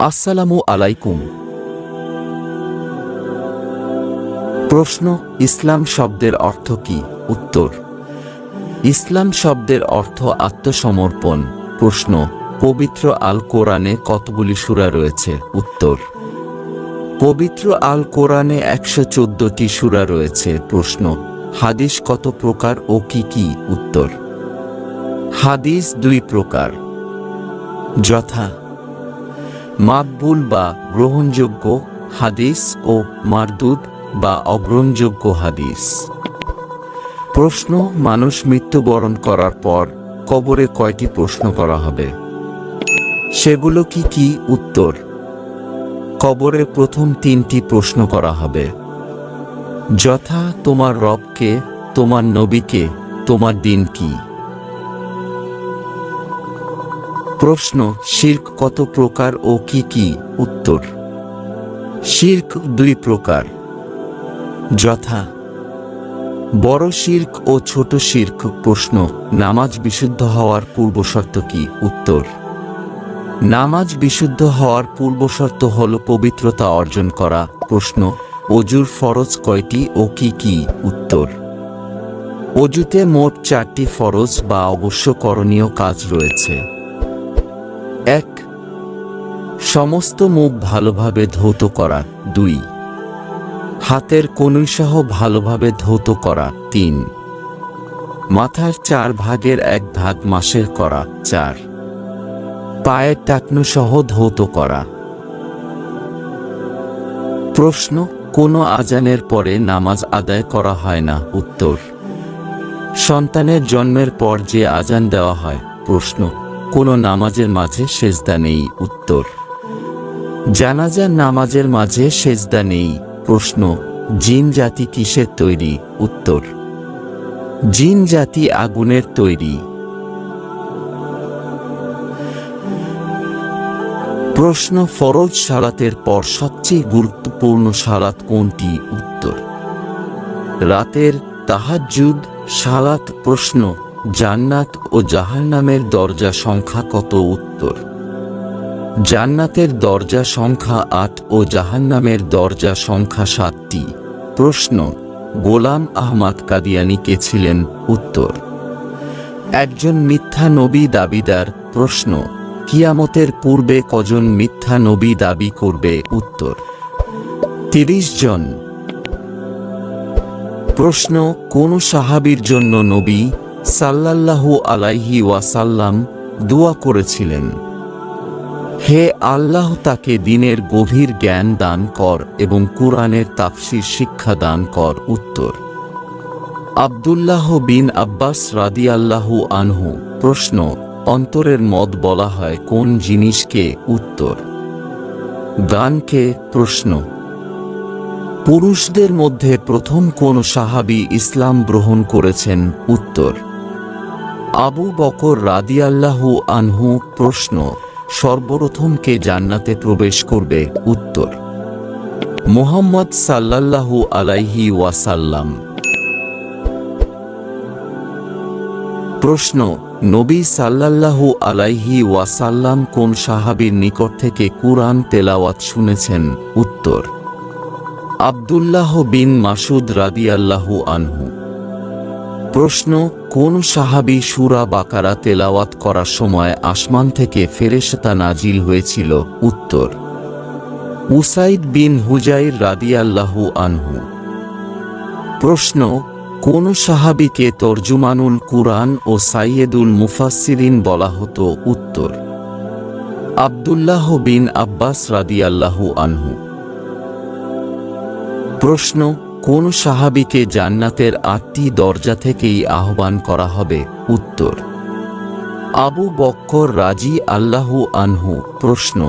আসসালামু আলাইকুম। প্রশ্ন, ইসলাম শব্দের অর্থ কি? উত্তর, ইসলাম শব্দের অর্থ আত্মসমর্পণ। প্রশ্ন, পবিত্র আল কোরআনে কতগুলি সূরা রয়েছে? উত্তর, পবিত্র আল কোরআনে 114টি সূরা রয়েছে। প্রশ্ন, হাদিস কত প্রকার ও কি কি? উত্তর, হাদিস 2 প্রকার, যথা মাকবুল বা গ্রহণযোগ্য হাদিস ও মারদুদ বা অগ্রহণযোগ্য হাদিস। প্রশ্ন, মানুষ মৃত্যুবরণ করার পর কবরে কয়টি প্রশ্ন করা হবে? সেগুলো কি কি? উত্তর, কবরে প্রথম 3টি প্রশ্ন করা হবে, যথা তোমার রবকে, তোমার নবীকে, তোমার দিন কি। প্রশ্ন, শিরক কত প্রকার ও কি কি? উত্তর, শিরক 2 প্রকার, যথা বড় শিরক ও ছোট শিরক। প্রশ্ন, নামাজ বিশুদ্ধ হওয়ার পূর্বশর্ত কি? উত্তর, নামাজ বিশুদ্ধ হওয়ার পূর্বশর্ত হল পবিত্রতা অর্জন করা। প্রশ্ন, অজুর ফরজ কয়টি ও কি কি? উত্তর, অজুতে মোট 4টি ফরজ বা অবশ্য করণীয় কাজ রয়েছে। 1. সমস্ত মুখ ভালোভাবে ধৌত করা। 2. হাতের কনুইসহ ভালোভাবে ধৌত করা। 3. মাথার 4 ভাগের 1 ভাগ মাসের করা। 4. পায়ের টাকনুসহ ধৌত করা। প্রশ্ন, কোন আজানের পরে নামাজ আদায় করা হয় না? উত্তর, সন্তানের জন্মের পর যে আজান দেওয়া হয়। প্রশ্ন, কোন নামাজের মাঝে সেজদা নেই? উত্তর, জানাজার নামাজের মাঝে সেজদা নেই। প্রশ্ন, জিন জাতি কিসের তৈরি? উত্তর, জিন জাতি আগুনের তৈরি। প্রশ্ন, ফরজ সালাতের পর সবচেয়ে গুরুত্বপূর্ণ সালাত কোনটি? উত্তর, রাতের তাহাজ্জুদ সালাত। প্রশ্ন, জান্নাত ও জাহান্নামের দরজা সংখ্যা কত? উত্তর, জান্নাতের দরজা সংখ্যা 8 ও জাহান্নামের দরজা সংখ্যা 7টি। প্রশ্ন, গোলাম আহমদ কাদিয়ানী কে ছিলেন? উত্তর, একজন মিথ্যা নবী দাবিদার। প্রশ্ন, কিয়ামতের পূর্বে কজন মিথ্যা নবী দাবি করবে? উত্তর, 30 জন। প্রশ্ন, কোন সাহাবীর জন্য নবী সাল্লাল্লাহু আলাইহি ওয়াসাল্লাম দোয়া করেছিলেন? হে আল্লাহ, তাকে দ্বীনের গভীর জ্ঞান দান কর এবং কুরআনের তাফসীর শিক্ষা দান কর। উত্তর, আব্দুল্লাহ বিন আব্বাস রাদিয়াল্লাহু আনহু। প্রশ্ন, অন্তরের মদ বলা হয় কোন জিনিসকে? উত্তর, গানকে। প্রশ্ন, পুরুষদের মধ্যে প্রথম কোন সাহাবী ইসলাম গ্রহণ করেছেন? উত্তর, আবু বকর রাদিয়াল্লাহু আনহু। প্রশ্ন, সর্বপ্রথম কে জান্নাতে প্রবেশ করবে? উত্তর, মুহাম্মদ সাল্লাল্লাহু আলাইহি ওয়াসাল্লাম। প্রশ্ন, নবী সাল্লাল্লাহু আলাইহি ওয়াসাল্লাম কোন সাহাবীর নিকট থেকে কুরআন তেলাওয়াত শুনেছেন? উত্তর, আব্দুল্লাহ বিন মাসুদ রাদিয়াল্লাহু আনহু। প্রশ্ন, কোন সাহাবী সূরা বাকারা তেলাওয়াত করার সময় আসমান থেকে ফেরেশতা নাজিল হয়েছিল? উত্তর, উসাইদ বিন হুজাইর রাদিয়াল্লাহু আনহু। প্রশ্ন, কোন সাহাবীকে তরজুমানুল কুরআন ও সাইয়্যিদুল মুফাসসিরিন বলা হতো? উত্তর, আব্দুল্লাহ বিন আব্বাস রাদিয়াল্লাহু আনহু। প্রশ্ন, কোন সাহাবীকে জান্নাতের 8টি দরজা থেকেই আহ্বান করা হবে? উত্তর, আবু বকর রাদিয়াল্লাহু আনহু। প্রশ্ন,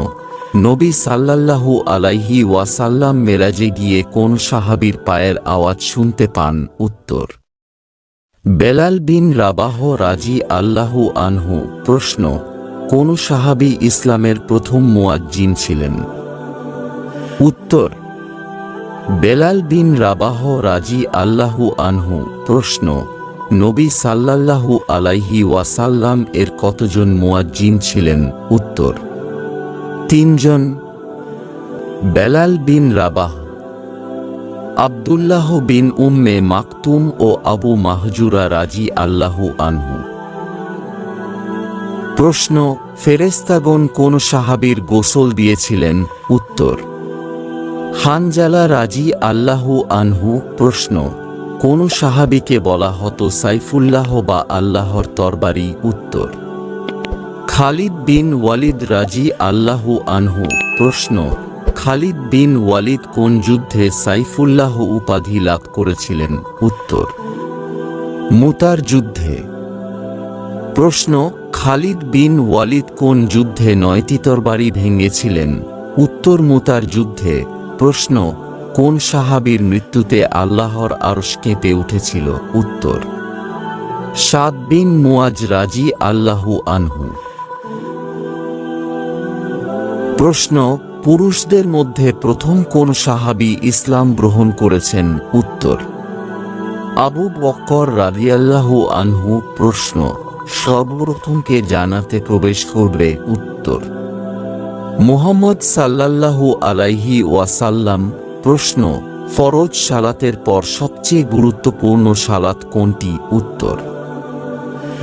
নবী সাল্লাল্লাহু আলাইহি ওয়াসাল্লাম মেরাজে গিয়ে কোন সাহাবীর পায়ের আওয়াজ শুনতে পান? উত্তর, বেলাল বিন রাবাহ রাদিয়াল্লাহু আনহু। প্রশ্ন, কোন সাহাবী ইসলামের প্রথম মুয়াজ্জিন ছিলেন? উত্তর, বেলাল বিন রাবাহ রাদিয়াল্লাহু আনহু। প্রশ্ন, নবী সাল্লাল্লাহু আলাইহি ওয়াসাল্লাম এর কতজন মুয়াজ্জিন ছিলেন? উত্তর, তিনজন: বেলাল বিন রাবাহ, আব্দুল্লাহ বিন উম্মে মাকতুম ও আবু মাহজুরা রাদিয়াল্লাহু আনহু। প্রশ্ন: ফেরেশতাগণ কোন সাহাবীর গোসল দিয়েছিলেন? উত্তর: হানজালা রাদিয়াল্লাহু আনহু। প্রশ্ন: কোন সাহাবীকে বলা হতো সাইফুল্লাহ বা আল্লাহর তরবারি? উত্তর: খালিদ বিন ওয়ালিদ রাদিয়াল্লাহু আনহু। প্রশ্ন: খালিদ বিন ওয়ালিদ কোন যুদ্ধে সাইফুল্লাহ উপাধি লাভ করেছিলেন? উত্তর: মুতার যুদ্ধে। প্রশ্ন: খালিদ বিন ওয়ালিদ কোন যুদ্ধে 9টি তরবারি ভেঙেছিলেন? উত্তর: মুতার যুদ্ধে। প্রশ্ন: কোন সাহাবীর মৃত্যুতে আল্লাহর আরশ কেঁপে উঠেছিল? উত্তর: সাদ বিন মুআজ রাদিয়াল্লাহু আনহু। প্রশ্ন: পুরুষদের মধ্যে প্রথম কোন সাহাবী ইসলাম গ্রহণ করেছেন? উত্তর: আবু বকর রাদিয়াল্লাহু আনহু। প্রশ্ন: সর্বপ্রথম কে জান্নাতে প্রবেশ করবে? উত্তর: মুহাম্মদ সাল্লাল্লাহু আলাইহি ওয়াসাল্লাম। প্রশ্ন: ফরজ সালাতের পর সবচেয়ে গুরুত্বপূর্ণ সালাত কোনটি? উত্তর: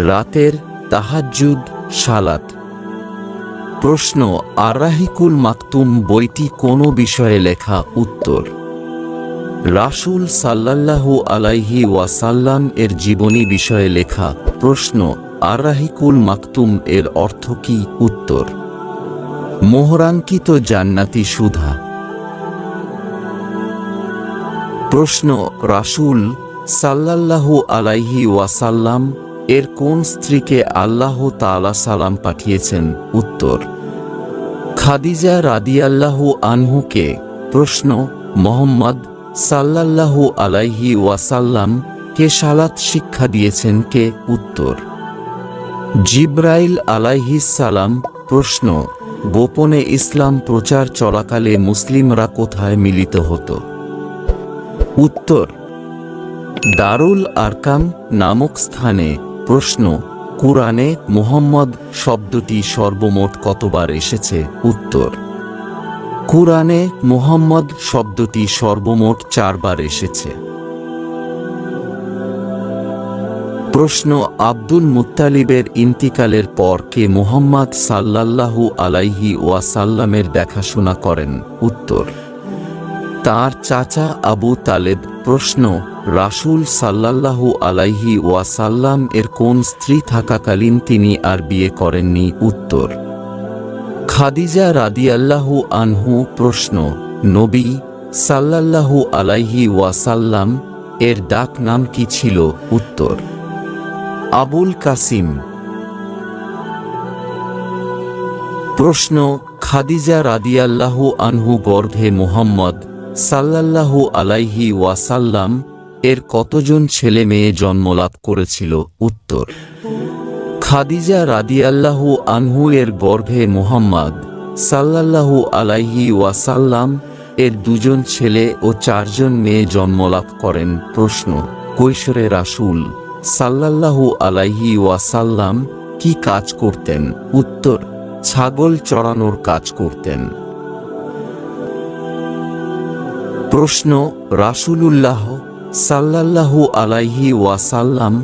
রাতের তাহাজ্জুদ সালাত। প্রশ্ন: আর-রাহিকুল মাকতুম বইটি কোন বিষয়ে লেখা? উত্তর: রাসূল সাল্লাল্লাহু আলাইহি ওয়াসাল্লাম এর জীবনী বিষয়ে লেখা। প্রশ্ন: আর-রাহিকুল মাকতুম এর অর্থ কি? উত্তর: মোহরাঙ্কিত জান্নাতি সুধা। প্রশ্ন: রাসূল সাল্লাল্লাহু আলাইহি ওয়াসাল্লাম এর কোন স্ত্রীকে আল্লাহ তাআলা সালাম পাঠিয়েছেন? উত্তর: খাদিজা রাদিয়াল্লাহু আনহুকে। প্রশ্ন: মুহাম্মদ সাল্লাল্লাহু আলাইহি ওয়াসাল্লাম কে সালাত শিক্ষা দিয়েছেন কে? উত্তর: জিবরাইল আলাইহিস সালাম। প্রশ্ন: গোপনে ইসলাম প্রচার চলাকালে মুসলিমরা কোথায় মিলিত হতো? উত্তর: দারুল আরকাম নামক স্থানে। প্রশ্ন: কুরআনে মুহাম্মদ শব্দটি সর্বমোট কতবার এসেছে? উত্তর: কুরআনে মুহাম্মদ শব্দটি সর্বমোট 4 বার এসেছে। প্রশ্ন: আব্দুল মুত্তালিবের ইন্তিকালের পর কে মুহাম্মদ সাল্লাল্লাহু আলাইহি ওয়াসাল্লামের দেখাশোনা করেন? উত্তর: তার চাচা আবু তালেব। প্রশ্ন: রাসূল সাল্লাল্লাহু আলাইহি ওয়াসাল্লাম এর কোন স্ত্রী থাকাকালীন তিনি আর বিয়ে করেননি? উত্তর: খাদিজা রাদিয়াল্লাহু আনহু। প্রশ্ন: নবী সাল্লাল্লাহু আলাইহি ওয়াসাল্লাম এর ডাক নাম কি ছিল? উত্তর: আবুল কাসিম। প্রশ্ন: খাদিজা রাদিয়াল্লাহু আনহু গর্ভে মুহাম্মদ সাল্লাল্লাহু আলাইহি ওয়াসাল্লাম এর কতজন ছেলে মেয়ে জন্মলাভ করেছিল? উত্তর: খাদিজা রাদিয়াল্লাহু আনহু এর গর্ভে মুহাম্মদ সাল্লাল্লাহু আলাইহি ওয়াসাল্লাম এর 2 জন ছেলে ও 4 জন মেয়ে জন্মলাভ করেন। প্রশ্ন: কৈশোরে রাসূল সাল্লাল্লাহু আলাইহি ওয়াসাল্লাম কি কাজ করতেন? উত্তর: ছাগল চড়ানোর কাজ করতেন। প্রশ্ন: রাসূলুল্লাহ সাল্লাল্লাহু আলাইহি ওয়াসাল্লাম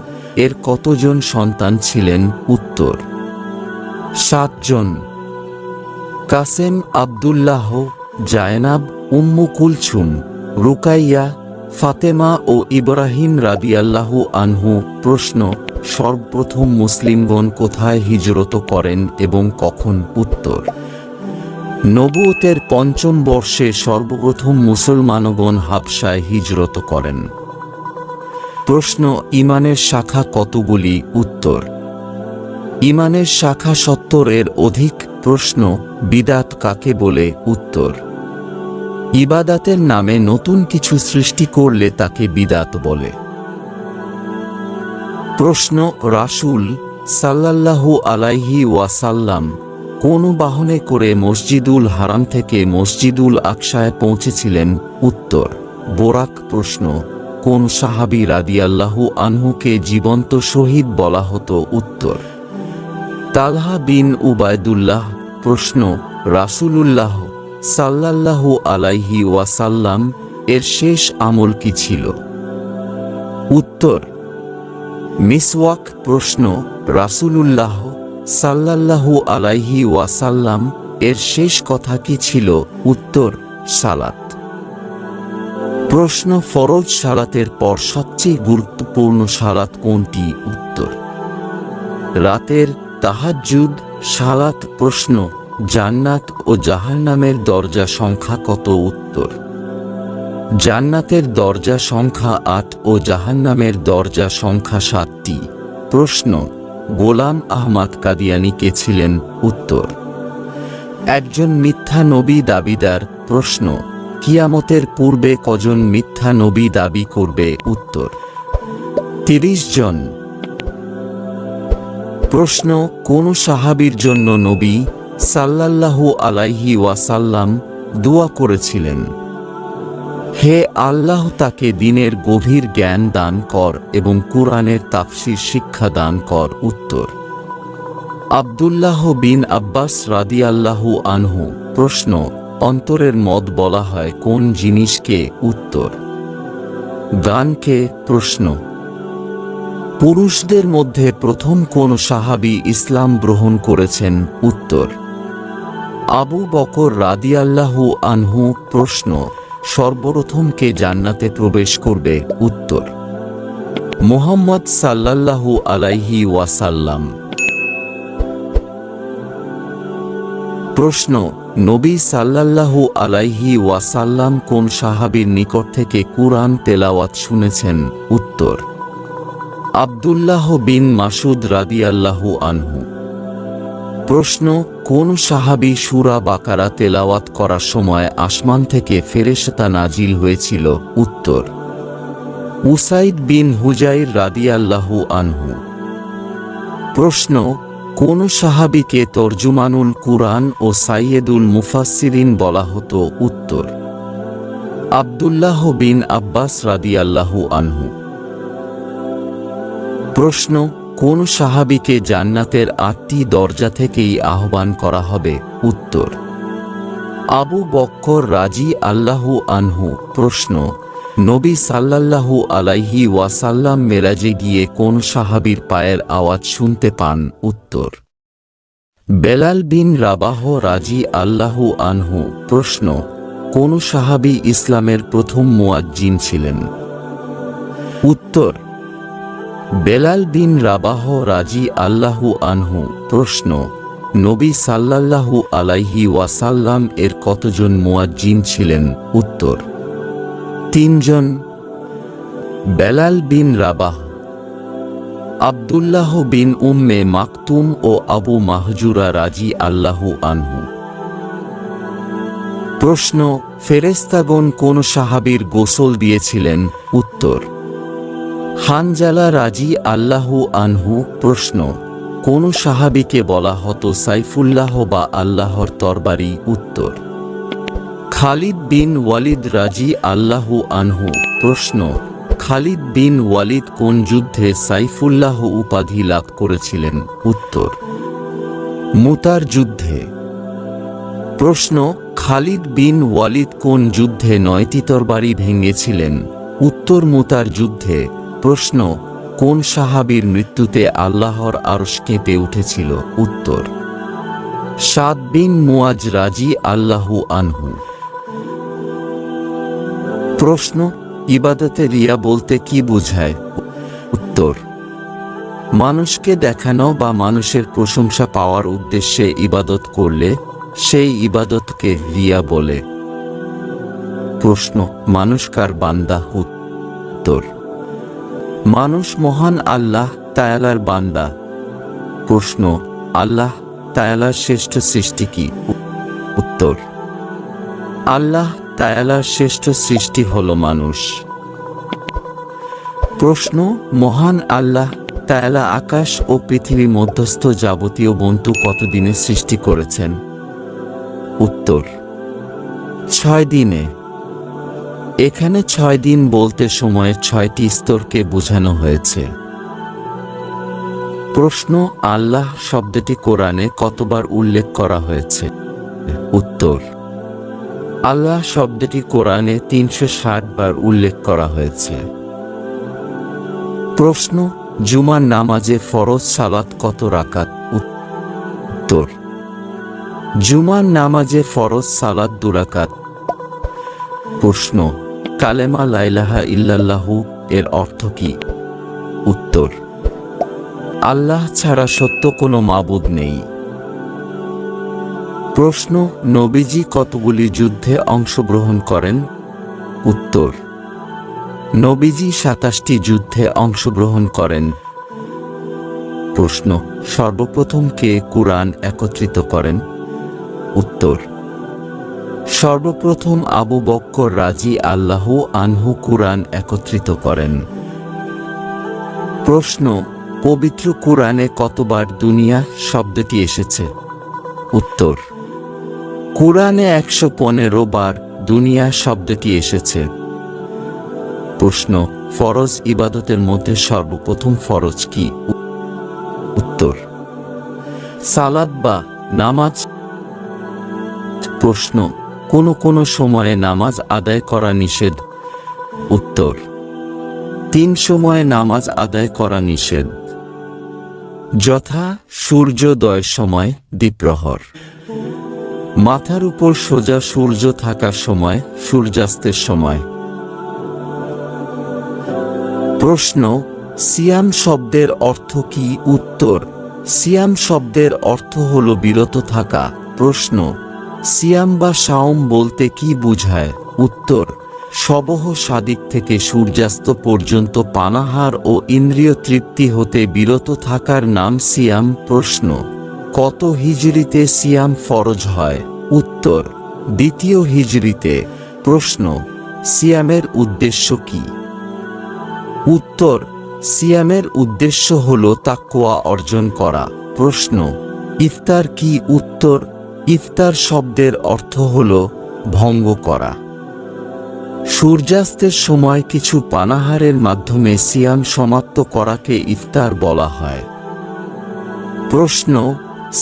এর কতজন সন্তান ছিলেন? উত্তর: 7 জন। কাসেম, আব্দুল্লাহ, জায়নাব, উম্মু কুলছুম, রুকাইয়া, ফাতেমা ও ইব্রাহিম রাদিয়াল্লাহু আনহু। প্রশ্ন: সর্বপ্রথম মুসলিমগণ কোথায় হিজরত করেন এবং কখন? উত্তর: নবুয়তের 5ম বর্ষে সর্বপ্রথম মুসলমানগণ হাবশায় হিজরত করেন। প্রশ্ন: ঈমানের শাখা কতগুলি? উত্তর: ঈমানের শাখা 70 এর অধিক। প্রশ্ন: বিদআত কাকে বলে? উত্তর: ইবাদাতের নামে নতুন কিছু সৃষ্টি করলে তাকে বিদআত বলে। প্রশ্ন: রাসূল সাল্লাল্লাহু আলাইহি ওয়াসাল্লাম কোন বাহনে করে মসজিদুল হারাম থেকে মসজিদুল আকসায় পৌঁছেছিলেন? উত্তর: বোরাক। প্রশ্ন: কোন সাহাবী রাদিয়াল্লাহু আনহুকে জীবন্ত শহীদ বলা হতো? উত্তর: তালহা বিন উবায়দুল্লাহ। প্রশ্ন: রাসূলুল্লাহ সাল্লাল্লাহু আলাইহি ওয়াসাল্লাম এর শেষ আমল কি ছিল? উত্তর, মিসওয়াক। প্রশ্ন, রাসূলুল্লাহ সাল্লাল্লাহু আলাইহি ওয়াসাল্লাম এর শেষ কথা কি ছিল? উত্তর, সালাত। প্রশ্ন, ফরজ সালাতের পর সবচেয়ে গুরুত্বপূর্ণ সালাত কোনটি? উত্তর, রাতের তাহাজ্জুদ সালাত। প্রশ্ন, জান্নাত ও জাহান্নামের দরজা সংখ্যা কত? উত্তর, জান্নাতের দরজা সংখ্যা ৮ ও জাহান্নামের দরজা সংখ্যা ৭টি। প্রশ্ন, গোলাম আহমদ কাদিয়ানী কে ছিলেন? উত্তর, একজন মিথ্যা নবী দাবিদার। প্রশ্ন, কিয়ামতের পূর্বে কজন মিথ্যা নবী দাবি করবে? উত্তর, ৩০ জন। প্রশ্ন, কোন সাহাবীর জন্য নবী সাল্লাল্লাহু আলাইহি ওয়াসাল্লাম দোয়া করেছিলেন? হে আল্লাহ, তাকে দ্বীনের গভীর জ্ঞান দান কর এবং কুরআনের তাফসীর শিক্ষা দান কর। উত্তর, আব্দুল্লাহ বিন আব্বাস রাদিয়াল্লাহু আনহু। প্রশ্ন, অন্তরের মদ বলা হয় কোন জিনিসকে? উত্তর, গানকে। প্রশ্ন, পুরুষদের মধ্যে প্রথম কোন সাহাবী ইসলাম গ্রহণ করেছেন? উত্তর, আবু বকর রাদিয়াল্লাহু আনহু। প্রশ্ন, সর্বপ্রথম কে জান্নাতে প্রবেশ করবে? উত্তর, মুহাম্মদ সাল্লাল্লাহু আলাইহি ওয়াসাল্লাম। প্রশ্ন, নবী সাল্লাল্লাহু আলাইহি ওয়াসাল্লাম কোন সাহাবীর নিকট থেকে কুরআন তেলাওয়াত শুনেছেন? উত্তর, আব্দুল্লাহ বিন মাসুদ রাদিয়াল্লাহু আনহু। প্রশ্ন, কোন সাহাবী সূরা বাকারা তেলাওয়াত করার সময় আসমান থেকে ফেরেশতা নাজিল হয়েছিল? উত্তর, উসাইদ বিন হুজাইর রাদিয়াল্লাহু আনহু। প্রশ্ন, কোন সাহাবীকে তরজুমানুল কুরআন ও সাইয়্যিদুল মুফাসসিরিন বলা হতো? উত্তর, আব্দুল্লাহ বিন আব্বাস রাদিয়াল্লাহু আনহু। প্রশ্ন, কোন সাহাবীকে জান্নাতের ৮টি দরজা থেকেই আহ্বান করা হবে? উত্তর, আবু বকর রাদিয়াল্লাহু আনহু। প্রশ্ন, নবী সাল্লাল্লাহু আলাইহি ওয়াসাল্লাম মেরাজে গিয়ে কোন সাহাবীর পায়ের আওয়াজ শুনতে পান? উত্তর, বেলাল বিন রাবাহ রাদিয়াল্লাহু আনহু। প্রশ্ন, কোন সাহাবী ইসলামের প্রথম মুয়াজ্জিন ছিলেন? উত্তর, বেলাল বিন রাবাহ রাদিয়াল্লাহু আনহু। প্রশ্ন, নবী সাল্লাল্লাহু আলাইহি ওয়াসাল্লাম এর কতজন মুয়াজ্জিন ছিলেন? উত্তর, ৩ জন। বেলাল বিন রাবাহ, আব্দুল্লাহ বিন উম্মে মাকতুম ও আবু মাহজুরা রাদিয়াল্লাহু আনহু। প্রশ্ন, ফেরেশতাগণ কোন সাহাবীর গোসল দিয়েছিলেন? উত্তর, হানজালা রাদিয়াল্লাহু আনহু। প্রশ্ন, কোন সাহাবীকে বলা হতো সাইফুল্লাহ বা আল্লাহর তরবারি? উত্তর, খালিদ বিন ওয়ালিদ রাদিয়াল্লাহু আনহু। প্রশ্ন, খালিদ বিন ওয়ালিদ কোন যুদ্ধে সাইফুল্লাহ উপাধি লাভ করেছিলেন? উত্তর, মুতার যুদ্ধে। প্রশ্ন, খালিদ বিন ওয়ালিদ কোন যুদ্ধে ৯টি তরবারি ভেঙেছিলেন? উত্তর, মুতার যুদ্ধে। প্রশ্ন, কোন সাহাবীর মৃত্যুতে আল্লাহর আরশ কেঁপে উঠেছিল? উত্তর, সাদ বিন মুয়াজ রাদিয়াল্লাহু আনহু। প্রশ্ন, ইবাদতে রিয়া বলতে কি বোঝায়? উত্তর, মানুষকে দেখানো বা মানুষের প্রশংসা পাওয়ার উদ্দেশ্যে ইবাদত করলে সেই ইবাদতকে রিয়া বলে। প্রশ্ন, মানুষ কার বান্দা? উত্তর, মানুষ মহান আল্লাহ তাআলার বান্দা। প্রশ্ন, আল্লাহ তাআলার শ্রেষ্ঠ সৃষ্টি কি? উত্তর, আল্লাহ তাআলার শ্রেষ্ঠ সৃষ্টি হল মানুষ। প্রশ্ন, মহান আল্লাহ তাআলা আকাশ ও পৃথিবী মধ্যস্থ যাবতীয় বস্তু কতদিনে সৃষ্টি করেছেন? উত্তর, ৬ দিনে। এখানে ৬ দিন বলতে সময়ের ৬টি স্তরকে বোঝানো হয়েছে। প্রশ্ন, আল্লাহ শব্দটি কোরআনে কতবার উল্লেখ করা হয়েছে? উত্তর, আল্লাহ শব্দটি কোরআনে 360 বার উল্লেখ করা হয়েছে। প্রশ্ন, জুমার নামাজে ফরজ সালাত কত রাকাত? উত্তর, জুমার নামাজে ফরজ সালাত 2 রাকাত। প্রশ্ন, কালেমা লা ইলাহা ইল্লাল্লাহু এর অর্থ কি? উত্তর, আল্লাহ ছাড়া সত্য কোনো মাবুদ নেই। প্রশ্ন, নবীজি কতগুলি যুদ্ধে অংশগ্রহণ করেন? উত্তর, নবীজি 27টি যুদ্ধে অংশগ্রহণ করেন। প্রশ্ন, সর্বপ্রথম কে কুরআন একত্রিত করেন? উত্তর, সর্বপ্রথম আবু বক্কর রাদিয়াল্লাহু আনহু কুরআন একত্রিত করেন। প্রশ্ন, পবিত্র কুরআনে কতবার দুনিয়া শব্দটি এসেছে? উত্তর, কুরআনে 115 বার দুনিয়া শব্দটি এসেছে। প্রশ্ন, ফরজ ইবাদতের মধ্যে সর্বপ্রথম ফরজ কি? উত্তর, সালাত বা নামাজ। প্রশ্ন, কোন কোন সময়ে নামাজ আদায় করা নিষেধ? উত্তর, 3 সময়ে নামাজ আদায় করা নিষেধ, যথা সূর্যোদয়ের সময়, দ্বিপ্রহর, মাথার উপর সোজা সূর্য থাকার সময়, সূর্যাস্তের সময়। প্রশ্ন, সিয়াম শব্দের অর্থ কি? উত্তর, সিয়াম শব্দের অর্থ হল বিরত থাকা। প্রশ্ন, সিয়াম বা সাওম বলতে কি বোঝায়? উত্তর, সবহ সাদিক থেকে সূর্যাস্ত পর্যন্ত পানাহার ও ইন্দ্রিয় তৃপ্তি হতে বিরত থাকার নাম সিয়াম। প্রশ্ন, কত হিজরিতে সিয়াম ফরজ হয়? উত্তর, 2য় হিজরিতে। প্রশ্ন, সিয়ামের উদ্দেশ্য কি? উত্তর, সিয়ামের উদ্দেশ্য হল তাকওয়া অর্জন করা। প্রশ্ন, ইফতার কি? উত্তর, ইফতার শব্দের অর্থ হল ভঙ্গ করা। সূর্যাস্তের সময় কিছু পানাহারের মাধ্যমে সিয়াম সমাপ্ত করাকে ইফতার বলা হয়। প্রশ্ন,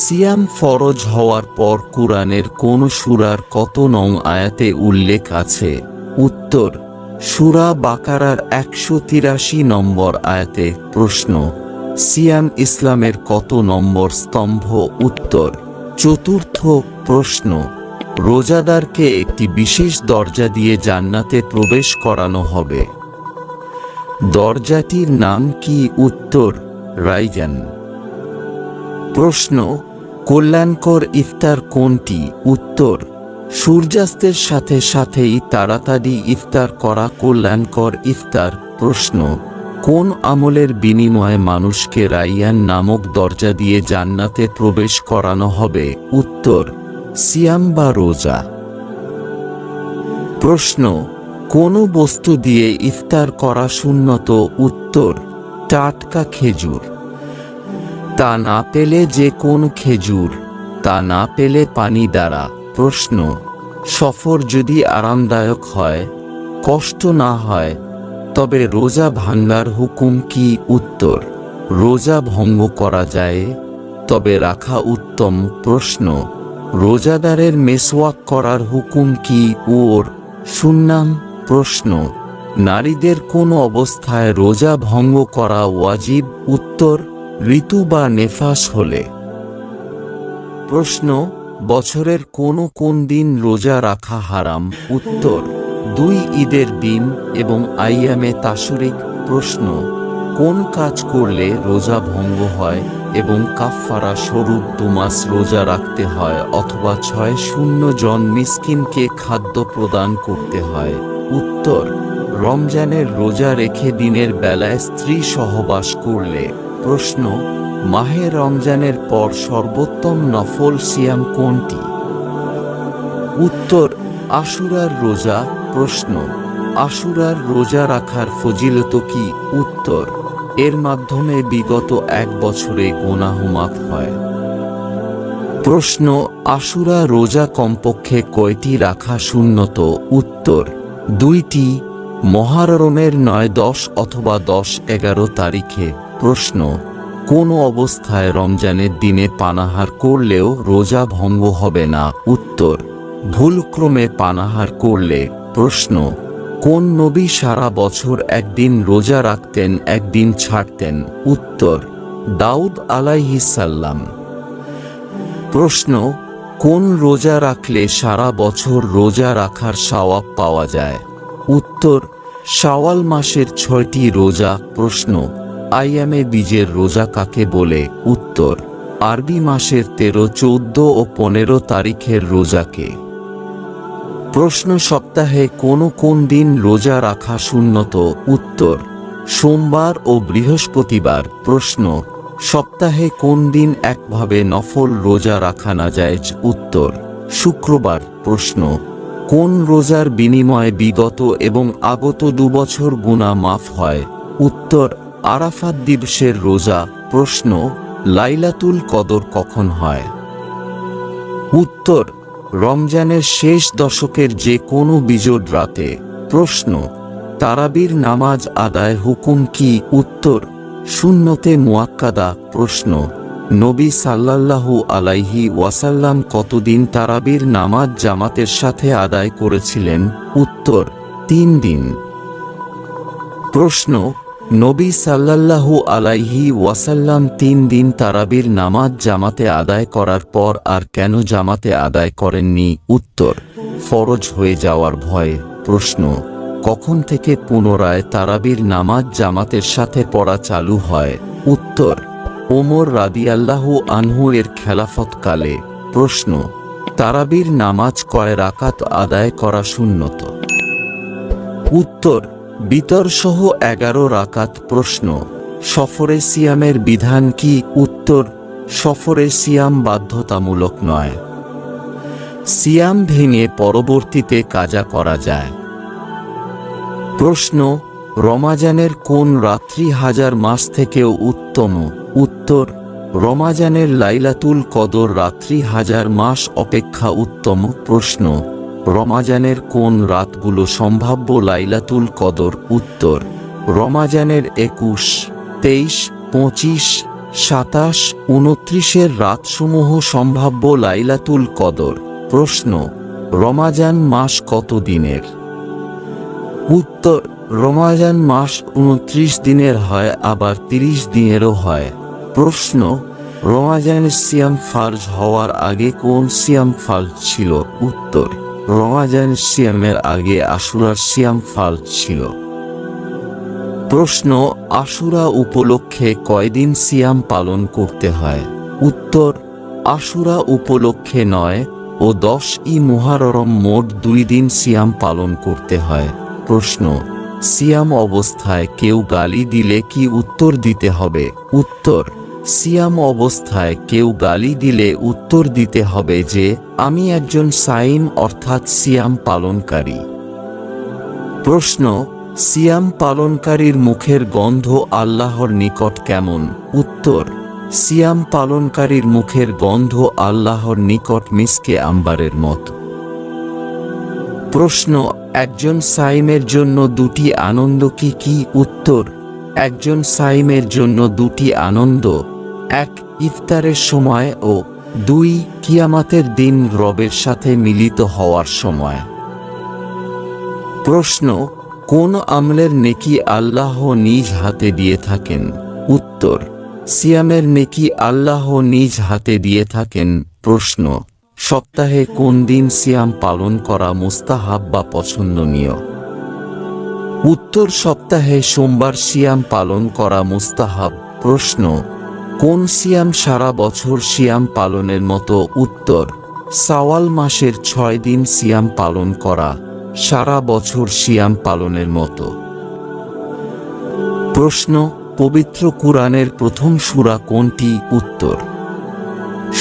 সিয়াম ফরজ হওয়ার পর কুরআনের কোন সূরার কত নং আয়াতে উল্লেখ আছে? উত্তর, সূরা বাকারার 183 নম্বর আয়াতে। প্রশ্ন, সিয়াম ইসলামের কত নম্বর স্তম্ভ? উত্তর, 4র্থ। প্রশ্ন, রোজাদারকে একটি বিশেষ দরজা দিয়ে জান্নাতে প্রবেশ করানো হবে, দরজাটির নাম কি? উত্তর, রাইজান। প্রশ্ন, কল্যাণকর ইফতার কোনটি? উত্তর, সূর্যাস্তের সাথে সাথেই তাড়াতাড়ি ইফতার করা কল্যাণকর ইফতার। প্রশ্ন, কোন আমলের বিনিময়ে মানুষকে রাইয়ান নামক দরজা দিয়ে জান্নাতে প্রবেশ করানো হবে? উত্তর, সিয়াম বা রোজা। প্রশ্ন, কোন বস্তু দিয়ে ইফতার করা সুন্নত? উত্তর, টাটকা খেজুর। তা না পেলে যে কোন খেজুর, তা না পেলে পানি দ্বারা। প্রশ্ন, সফর যদি আরামদায়ক হয়, কষ্ট না হয়, তবে রোজা ভাঙার হুকুম কি? উত্তর, রোজা ভঙ্গ করা যায়, তবে রাখা উত্তম। প্রশ্ন, রোজাদারের মেসওয়াক করার হুকুম কি? ওর সুন্নাহ। প্রশ্ন, নারীদের কোন অবস্থায় রোজা ভঙ্গ করা ওয়াজিব? উত্তর, ঋতু বা নেফাস হলে। প্রশ্ন, বছরের কোন দিন রোজা রাখা হারাম? উত্তর, 2 ঈদের দিন এবং আইয়ামে তাশরিক। প্রশ্ন, কোন কাজ করলে রোজা ভঙ্গ হয় এবং কাফফারা স্বরূপ 2 মাস রোজা রাখতে হয় অথবা 6 জন মিসকিনকে খাদ্য প্রদান করতে হয়? উত্তর, রমজানের রোজা রেখে দিনের বেলায় স্ত্রী সহবাস করলে। প্রশ্ন, মাহে রমজানের পর সর্বোত্তম নফল সিয়াম কোনটি? উত্তর, আশুরার রোজা। প্রশ্ন, আশুরার রোজা রাখার ফজিলত কি? উত্তর, এর মাধ্যমে বিগত 1 বছরে গুনাহ মাফ হয়। প্রশ্ন, আশুরা রোজা কমপক্ষে কয়টি রাখা সুন্নত? উত্তর, 2টি, মহররমের 9, 10 অথবা 10, 11 তারিখে। প্রশ্ন, কোনো অবস্থায় রমজানের দিনে পানাহার করলেও রোজা ভঙ্গ হবে না? উত্তর, ভুলক্রমে পানাহার করলে। প্রশ্ন, কোন নবী সারা বছর একদিন রোজা রাখতেন, একদিন ছাড়তেন? উত্তর, দাউদ আলাইহিস সালাম। প্রশ্ন, কোন রোজা রাখলে সারা বছর রোজা রাখার সওয়াব পাওয়া যায়? উত্তর, শাওয়াল মাসের 6টি রোজা। প্রশ্ন, আইয়ামে বীজের রোজা কাকে বলে? উত্তর, আরবি মাসের 13, 14 ও 15 তারিখের রোজাকে। প্রশ্ন, সপ্তাহে কোন দিন রোজা রাখা সুন্নত? উত্তর, সোমবার ও বৃহস্পতিবার। প্রশ্ন, সপ্তাহে কোন দিন একভাবে নফল রোজা রাখা না জায়েজ? উত্তর, শুক্রবার। প্রশ্ন, কোন রোজার বিনিময়ে বিগত এবং আগত 2 বছর গুনাহ মাফ হয়? উত্তর, আরাফাত দিবসের রোজা। প্রশ্ন, লাইলাতুল কদর কখন হয়? উত্তর, রমজানের শেষ দশকের যে কোনো বিজোড় রাতে। প্রশ্ন, তারাবির নামাজ আদায় হুকুম কি? উত্তর, সুন্নতে মুয়াক্কাদা। প্রশ্ন, নবী সাল্লাল্লাহু আলাইহি ওয়াসাল্লাম কতদিন তারাবির নামাজ জামাতের সাথে আদায় করেছিলেন? উত্তর, 3 দিন। প্রশ্ন, নবী সাল্লাল্লাহু আলাইহি ওয়াসাল্লাম 3 দিন তারাবির নামাজ জামাতে আদায় করার পর আর কেন জামাতে আদায় করেননি? উত্তর, ফরজ হয়ে যাওয়ার ভয়ে। প্রশ্ন, কখন থেকে পুনরায় তারাবির নামাজ জামাতের সাথে পড়া চালু হয়? উত্তর, ওমর রাদিয়াল্লাহু আনহু এর খেলাফতকালে। প্রশ্ন, তারাবির নামাজ কয় রাকাত আদায় করা সুন্নত? উত্তর, বিতর সহ 11 রাকাত। প্রশ্ন, সফরে সিয়ামের বিধান কি? উত্তর, সফরে সিয়াম বাধ্যতামূলক নয়। সিয়াম ভেঙে পরবর্তীতে কাজা করা যায়। প্রশ্ন, রমাজানের কোন রাত্রি হাজার মাস থেকেও উত্তম? উত্তর, রমাজানের লাইলাতুল কদর রাত্রি হাজার মাস অপেক্ষা উত্তম। প্রশ্ন, রমাজানের কোন রাতগুলো সম্ভাব্য লাইলাতুল কদর? উত্তর, রমাজানের 21, 23, 25, 27, 29 রাতসমূহ সম্ভাব্য লাইলাতুল কদর। প্রশ্ন, রমাজান মাস কত দিনের? উত্তর, রমাজান মাস 29 দিনের হয়, আবার 30 দিনেরও হয়। প্রশ্ন, রমাজানের সিয়াম ফারজ হওয়ার আগে কোন সিয়াম ফারজ ছিল? উত্তর, রমাজানের সিয়ামের আগে আশুরার সিয়াম ফারজ ছিল। প্রশ্ন, আশুরা উপলক্ষে কয়দিন সিয়াম পালন করতে হয়? উত্তর, আশুরা উপলক্ষে 9 ও 10ই মুহররম মোট 2 দিন সিয়াম পালন করতে হয়। প্রশ্ন, সিয়াম অবস্থায় কেউ গালি দিলে কি উত্তর দিতে হবে? উত্তর, সিয়াম অবস্থায় কেউ গালি দিলে উত্তর দিতে হবে যে আমি একজন সাইম অর্থাৎ সিয়াম পালনকারী। প্রশ্ন, সিয়াম পালনকারীর মুখের গন্ধ আল্লাহর নিকট কেমন? উত্তর, সিয়াম পালনকারীর মুখের গন্ধ আল্লাহর নিকট মিসকে আম্বারের মতো। প্রশ্ন, একজন সাইমের জন্য 2টি আনন্দ কি কি? উত্তর, একজন সাইমের জন্য 2টি আনন্দ, 1 ইফতারের সময় ও 2 কিয়ামতের দিন রবের সাথে মিলিত হওয়ার সময়। প্রশ্ন, কোন আমলের নেকি আল্লাহ নিজ হাতে দিয়ে থাকেন? উত্তর, সিয়ামের নেকি আল্লাহ নিজ হাতে দিয়ে থাকেন। প্রশ্ন, সপ্তাহে কোন দিন সিয়াম পালন করা মুস্তাহাব বা পছন্দনীয়? উত্তর, সপ্তাহে সোমবার সিয়াম পালন করা মুস্তাহাব। প্রশ্ন, কোন সিয়াম সারা বছর সিয়াম পালনের মতো? উত্তর, শাওয়াল মাসের 6 দিন সিয়াম পালন করা সারা বছর সিয়াম পালনের মতো। প্রশ্ন, পবিত্র কুরআনের প্রথম সূরা কোনটি? উত্তর,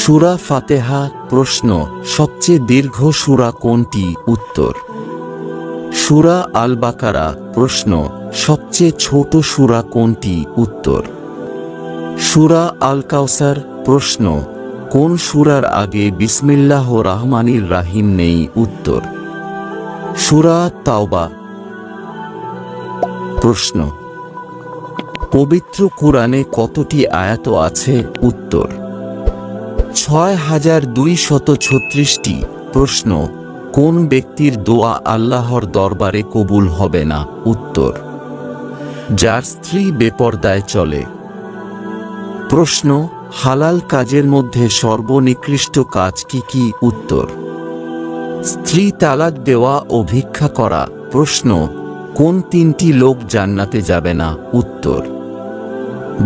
সূরা ফাতিহা। প্রশ্ন, সবচেয়ে দীর্ঘ সূরা কোনটি? উত্তর, সূরা আল বাকারা। প্রশ্ন, সবচেয়ে ছোট সূরা কোনটি? উত্তর, সূরা আল কাউসার। প্রশ্ন, কোন সূরার আগে বিসমিল্লাহির রহমানির রহিম নেই? উত্তর, সূরা তাওবা। প্রশ্ন, পবিত্র কুরআনে কতটি আয়াত আছে? উত্তর ৬,২৩৬টি। প্রশ্ন, কোন ব্যক্তির দোয়া আল্লাহর দরবারে কবুল হবে না? উত্তর, যার স্ত্রী বেপরদায় চলে। প্রশ্ন, হালাল কাজের মধ্যে সর্বনিকৃষ্ট কাজ কি কি? উত্তর, স্ত্রী তালাক দেওয়া ও ভিক্ষা করা। প্রশ্ন, কোন তিনটি লোক জান্নাতে যাবে না? উত্তর,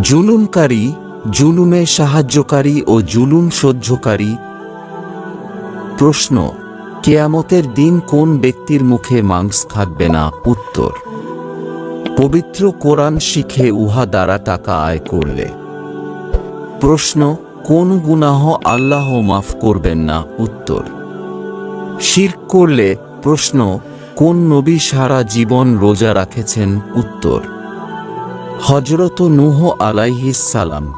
জুলুমকারী, জুলুমে সাহায্যকারী ও জুলুম সহ্যকারী। প্রশ্ন, কিয়ামতের দিন কোন ব্যক্তির মুখে মাংস থাকবে না? উত্তর, পবিত্র কোরআন শিখে উহা দ্বারা টাকা আয় করলে। প্রশ্ন, কোন গুনাহ আল্লাহ মাফ করবেন না? উত্তর, শিরক করলে। প্রশ্ন, কোন নবী সারা জীবন রোজা রাখেছেন? উত্তর, হযরত নূহ আলাইহিস সালাম।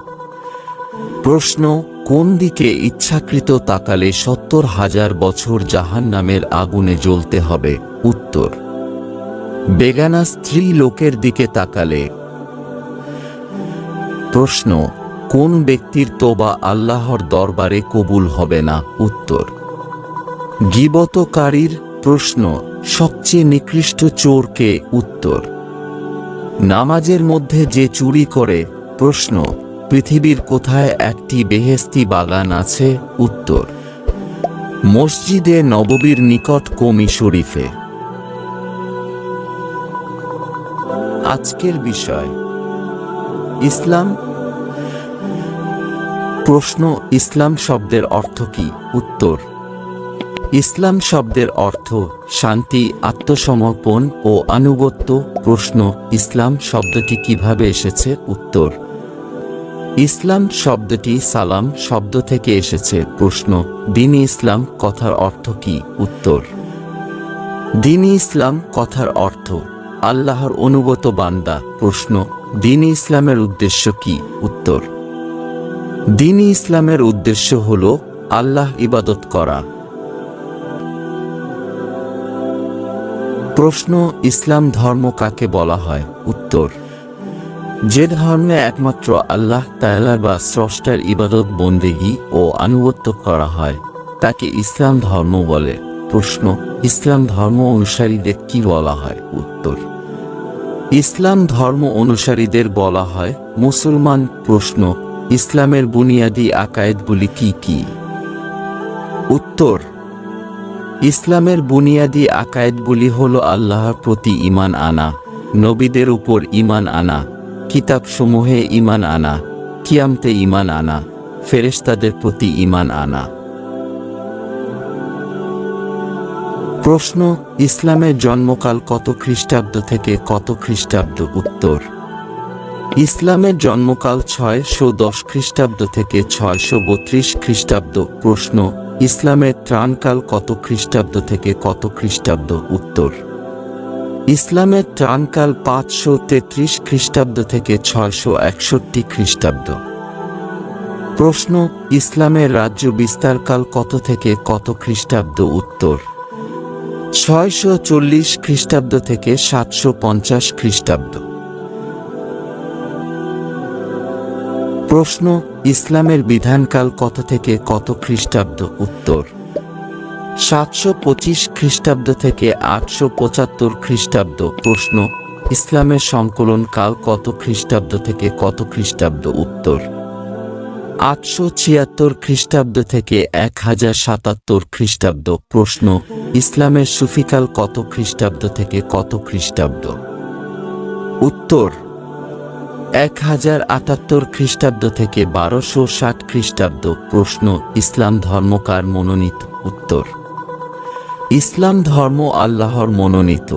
প্রশ্ন, কোন দিকে ইচ্ছাকৃত তাকালে ৭০,০০০ বছর জাহান্নামের আগুনে জ্বলতে হবে? উত্তর, বেগানা স্ত্রী লোকের দিকে তাকালে। প্রশ্ন, কোন ব্যক্তির তোবা আল্লাহর দরবারে কবুল হবে না? উত্তর, গীবতকারীর। প্রশ্ন, সবচেয়ে নিকৃষ্ট চোর কে? উত্তর, নামাজের মধ্যে যে চুরি করে। প্রশ্ন, পৃথিবীর কোথায় একটি বেহেশতি বাগান আছে? উত্তর, মসজিদে নববীর নিকট কমি শরীফে। আজকের বিষয় ইসলাম। প্রশ্ন, ইসলাম শব্দের অর্থ কি? উত্তর, ইসলাম শব্দের অর্থ শান্তি, আত্মসমর্পণ ও আনুগত্য। প্রশ্ন, ইসলাম শব্দটি কিভাবে এসেছে? উত্তর, ইসলাম শব্দটি সালাম শব্দ থেকে এসেছে। প্রশ্ন, দ্বীন-ই ইসলাম কথার অর্থ কি? উত্তর, দ্বীন-ই ইসলাম কথার অর্থ আল্লাহর অনুগত বান্দা। প্রশ্ন, দ্বীন-ই ইসলামের উদ্দেশ্য কি? উত্তর, দ্বীন-ই ইসলামের উদ্দেশ্য হল আল্লাহ ইবাদত করা। প্রশ্ন, ইসলাম ধর্ম কাকে বলা হয়? উত্তর, যে ধর্মে একমাত্র আল্লাহ তাআলা বা স্রষ্টার ইবাদত বন্দেগী ও আনুগত্য করা হয় তাকে ইসলাম ধর্ম বলে। প্রশ্ন, ইসলাম ধর্ম অনুসারীদের কি বলা হয়? উত্তর, ইসলাম ধর্ম অনুসারীদের বলা হয় মুসলমান। প্রশ্ন, ইসলামের বুনিয়াদি আকায়েদগুলি কি কি? উত্তর, ইসলামের বুনিয়াদি আকায়েদগুলি হল আল্লাহর প্রতি ঈমান আনা, নবীদের উপর ঈমান আনা, কিতাবসমূহে ঈমান আনা, কিয়ামতে ঈমান আনা, ফেরেশতাদের প্রতি ঈমান আনা। প্রশ্ন, ইসলামের জন্মকাল কত খ্রিস্টাব্দ থেকে কত খ্রিস্টাব্দ? উত্তর, ইসলামের জন্মকাল ৬১০ খ্রিস্টাব্দ থেকে ৬৩২ খ্রিস্টাব্দ। প্রশ্ন, ইসলামের ত্রাণকাল কত খ্রিস্টাব্দ থেকে কত খ্রিস্টাব্দ? উত্তর, ইসলামের ত্রাণকাল ৫৩৩ খ্রিস্টাব্দ থেকে ৬৬১ খ্রিস্টাব্দ। প্রশ্ন, ইসলামের রাজ্য বিস্তারকাল কত থেকে কত খ্রিস্টাব্দ? উত্তর, ৬৪০ খ্রিস্টাব্দ থেকে ৭৫০ খ্রিস্টাব্দ। প্রশ্ন, ইসলামের বিধানকাল কত থেকে কত খ্রিস্টাব্দ? উত্তর, ৭২৫ খ্রিস্টাব্দ থেকে ৮৭৫ খ্রিস্টাব্দ। প্রশ্ন, ইসলামের সংকলন কাল কত খ্রিস্টাব্দ থেকে কত খ্রিস্টাব্দ? উত্তর, ৮৭৬ খ্রিস্টাব্দ থেকে ১০৭৭ খ্রিস্টাব্দ। প্রশ্ন, ইসলামের সুফিকাল কত খ্রিস্টাব্দ থেকে কত খ্রিস্টাব্দ? উত্তর, ১০৭৮ খ্রিস্টাব্দ থেকে ১২৬০ খ্রিস্টাব্দ। প্রশ্ন, ইসলাম ধর্ম কার মনোনীত? উত্তর, ইসলাম ধর্ম আল্লাহর মনোনীত।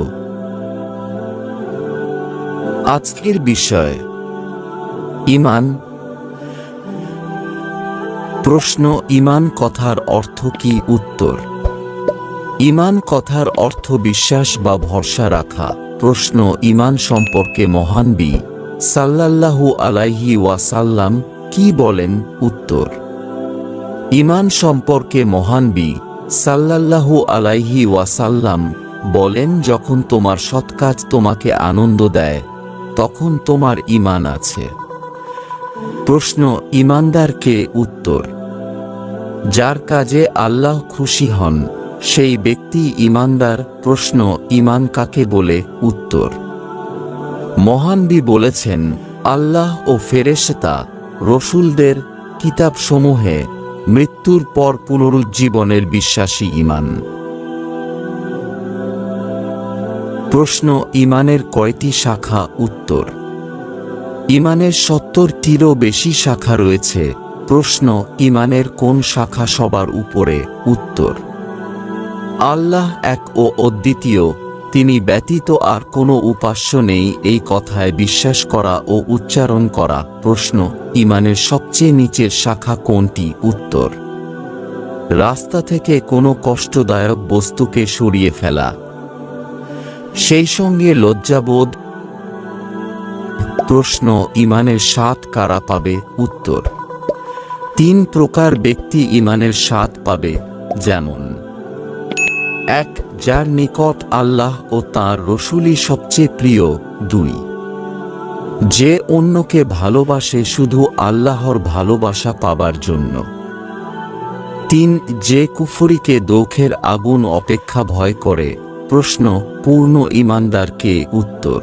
আজকের বিষয় ঈমান। প্রশ্ন, ঈমান কথার অর্থ কি? উত্তর, ঈমান কথার অর্থ বিশ্বাস বা ভরসা রাখা। প্রশ্ন, ঈমান সম্পর্কে মহান নবী সাল্লাল্লাহু আলাইহি ওয়াসাল্লাম কি বলেন? উত্তর, ঈমান সম্পর্কে মহান নবী সাল্লাল্লাহু আলাইহি ওয়াসাল্লাম বলেন, যখন তোমার সৎ কাজ তোমাকে আনন্দ দেয় তখন তোমার ঈমান আছে। প্রশ্ন, ঈমানদার কে? উত্তর, যার কাজে আল্লাহ খুশি হন সেই ব্যক্তি ঈমানদার। প্রশ্ন, ঈমান কাকে বলে? উত্তর, মহানবী বলেছেন, আল্লাহ ও ফেরেশতা, রসুলদের, কিতাবসমূহে, মৃত্যুর পর পুনরুজ্জীবনের বিশ্বাসী ঈমান। প্রশ্ন, ঈমানের কয়টি শাখা? উত্তর, ঈমানের 70টিরও বেশি শাখা রয়েছে। প্রশ্ন, ঈমানের কোন শাখা সবার উপরে? উত্তর, আল্লাহ এক ও অদ্বিতীয়, তিনি ব্যতীত আর কোনো উপাস্য নেই, এই কথায় বিশ্বাস করা ও উচ্চারণ করা। প্রশ্ন, ঈমানের সবচেয়ে নিচের শাখা কোনটি? উত্তর, রাস্তা থেকে কোনো কষ্টদায়ক বস্তুকে সরিয়ে ফেলা, সেই সঙ্গে লজ্জাবোধ। প্রশ্ন, ঈমানের স্বাদ কারা পাবে? উত্তর, 3 প্রকার ব্যক্তি ঈমানের স্বাদ পাবে, যেমন: 1, যার নিকট আল্লাহ ও তাঁর রসূলই সবচেয়ে প্রিয়। 2, যে অন্যকে ভালোবাসে শুধু আল্লাহর ভালোবাসা পাবার জন্য। 3, যে কুফরিকে দোখের আগুন অপেক্ষা ভয় করে। প্রশ্ন, পূর্ণ ঈমানদার কে? উত্তর,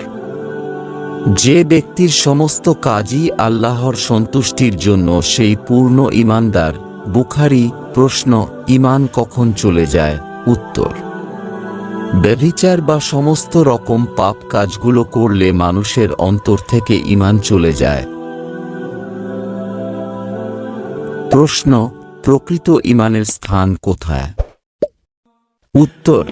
যে ব্যক্তির সমস্ত কাজই আল্লাহর সন্তুষ্টির জন্য, সেই পূর্ণ ঈমানদার। বুখারী। প্রশ্ন, ঈমান কখন চলে যায়? উত্তর, ব্যভিচার বা সমস্ত রকম পাপ কাজগুলো করলে মানুষের অন্তর থেকে ঈমান চলে যায়। প্রশ্ন, প্রকৃত ঈমানের স্থান কোথায়? উত্তর,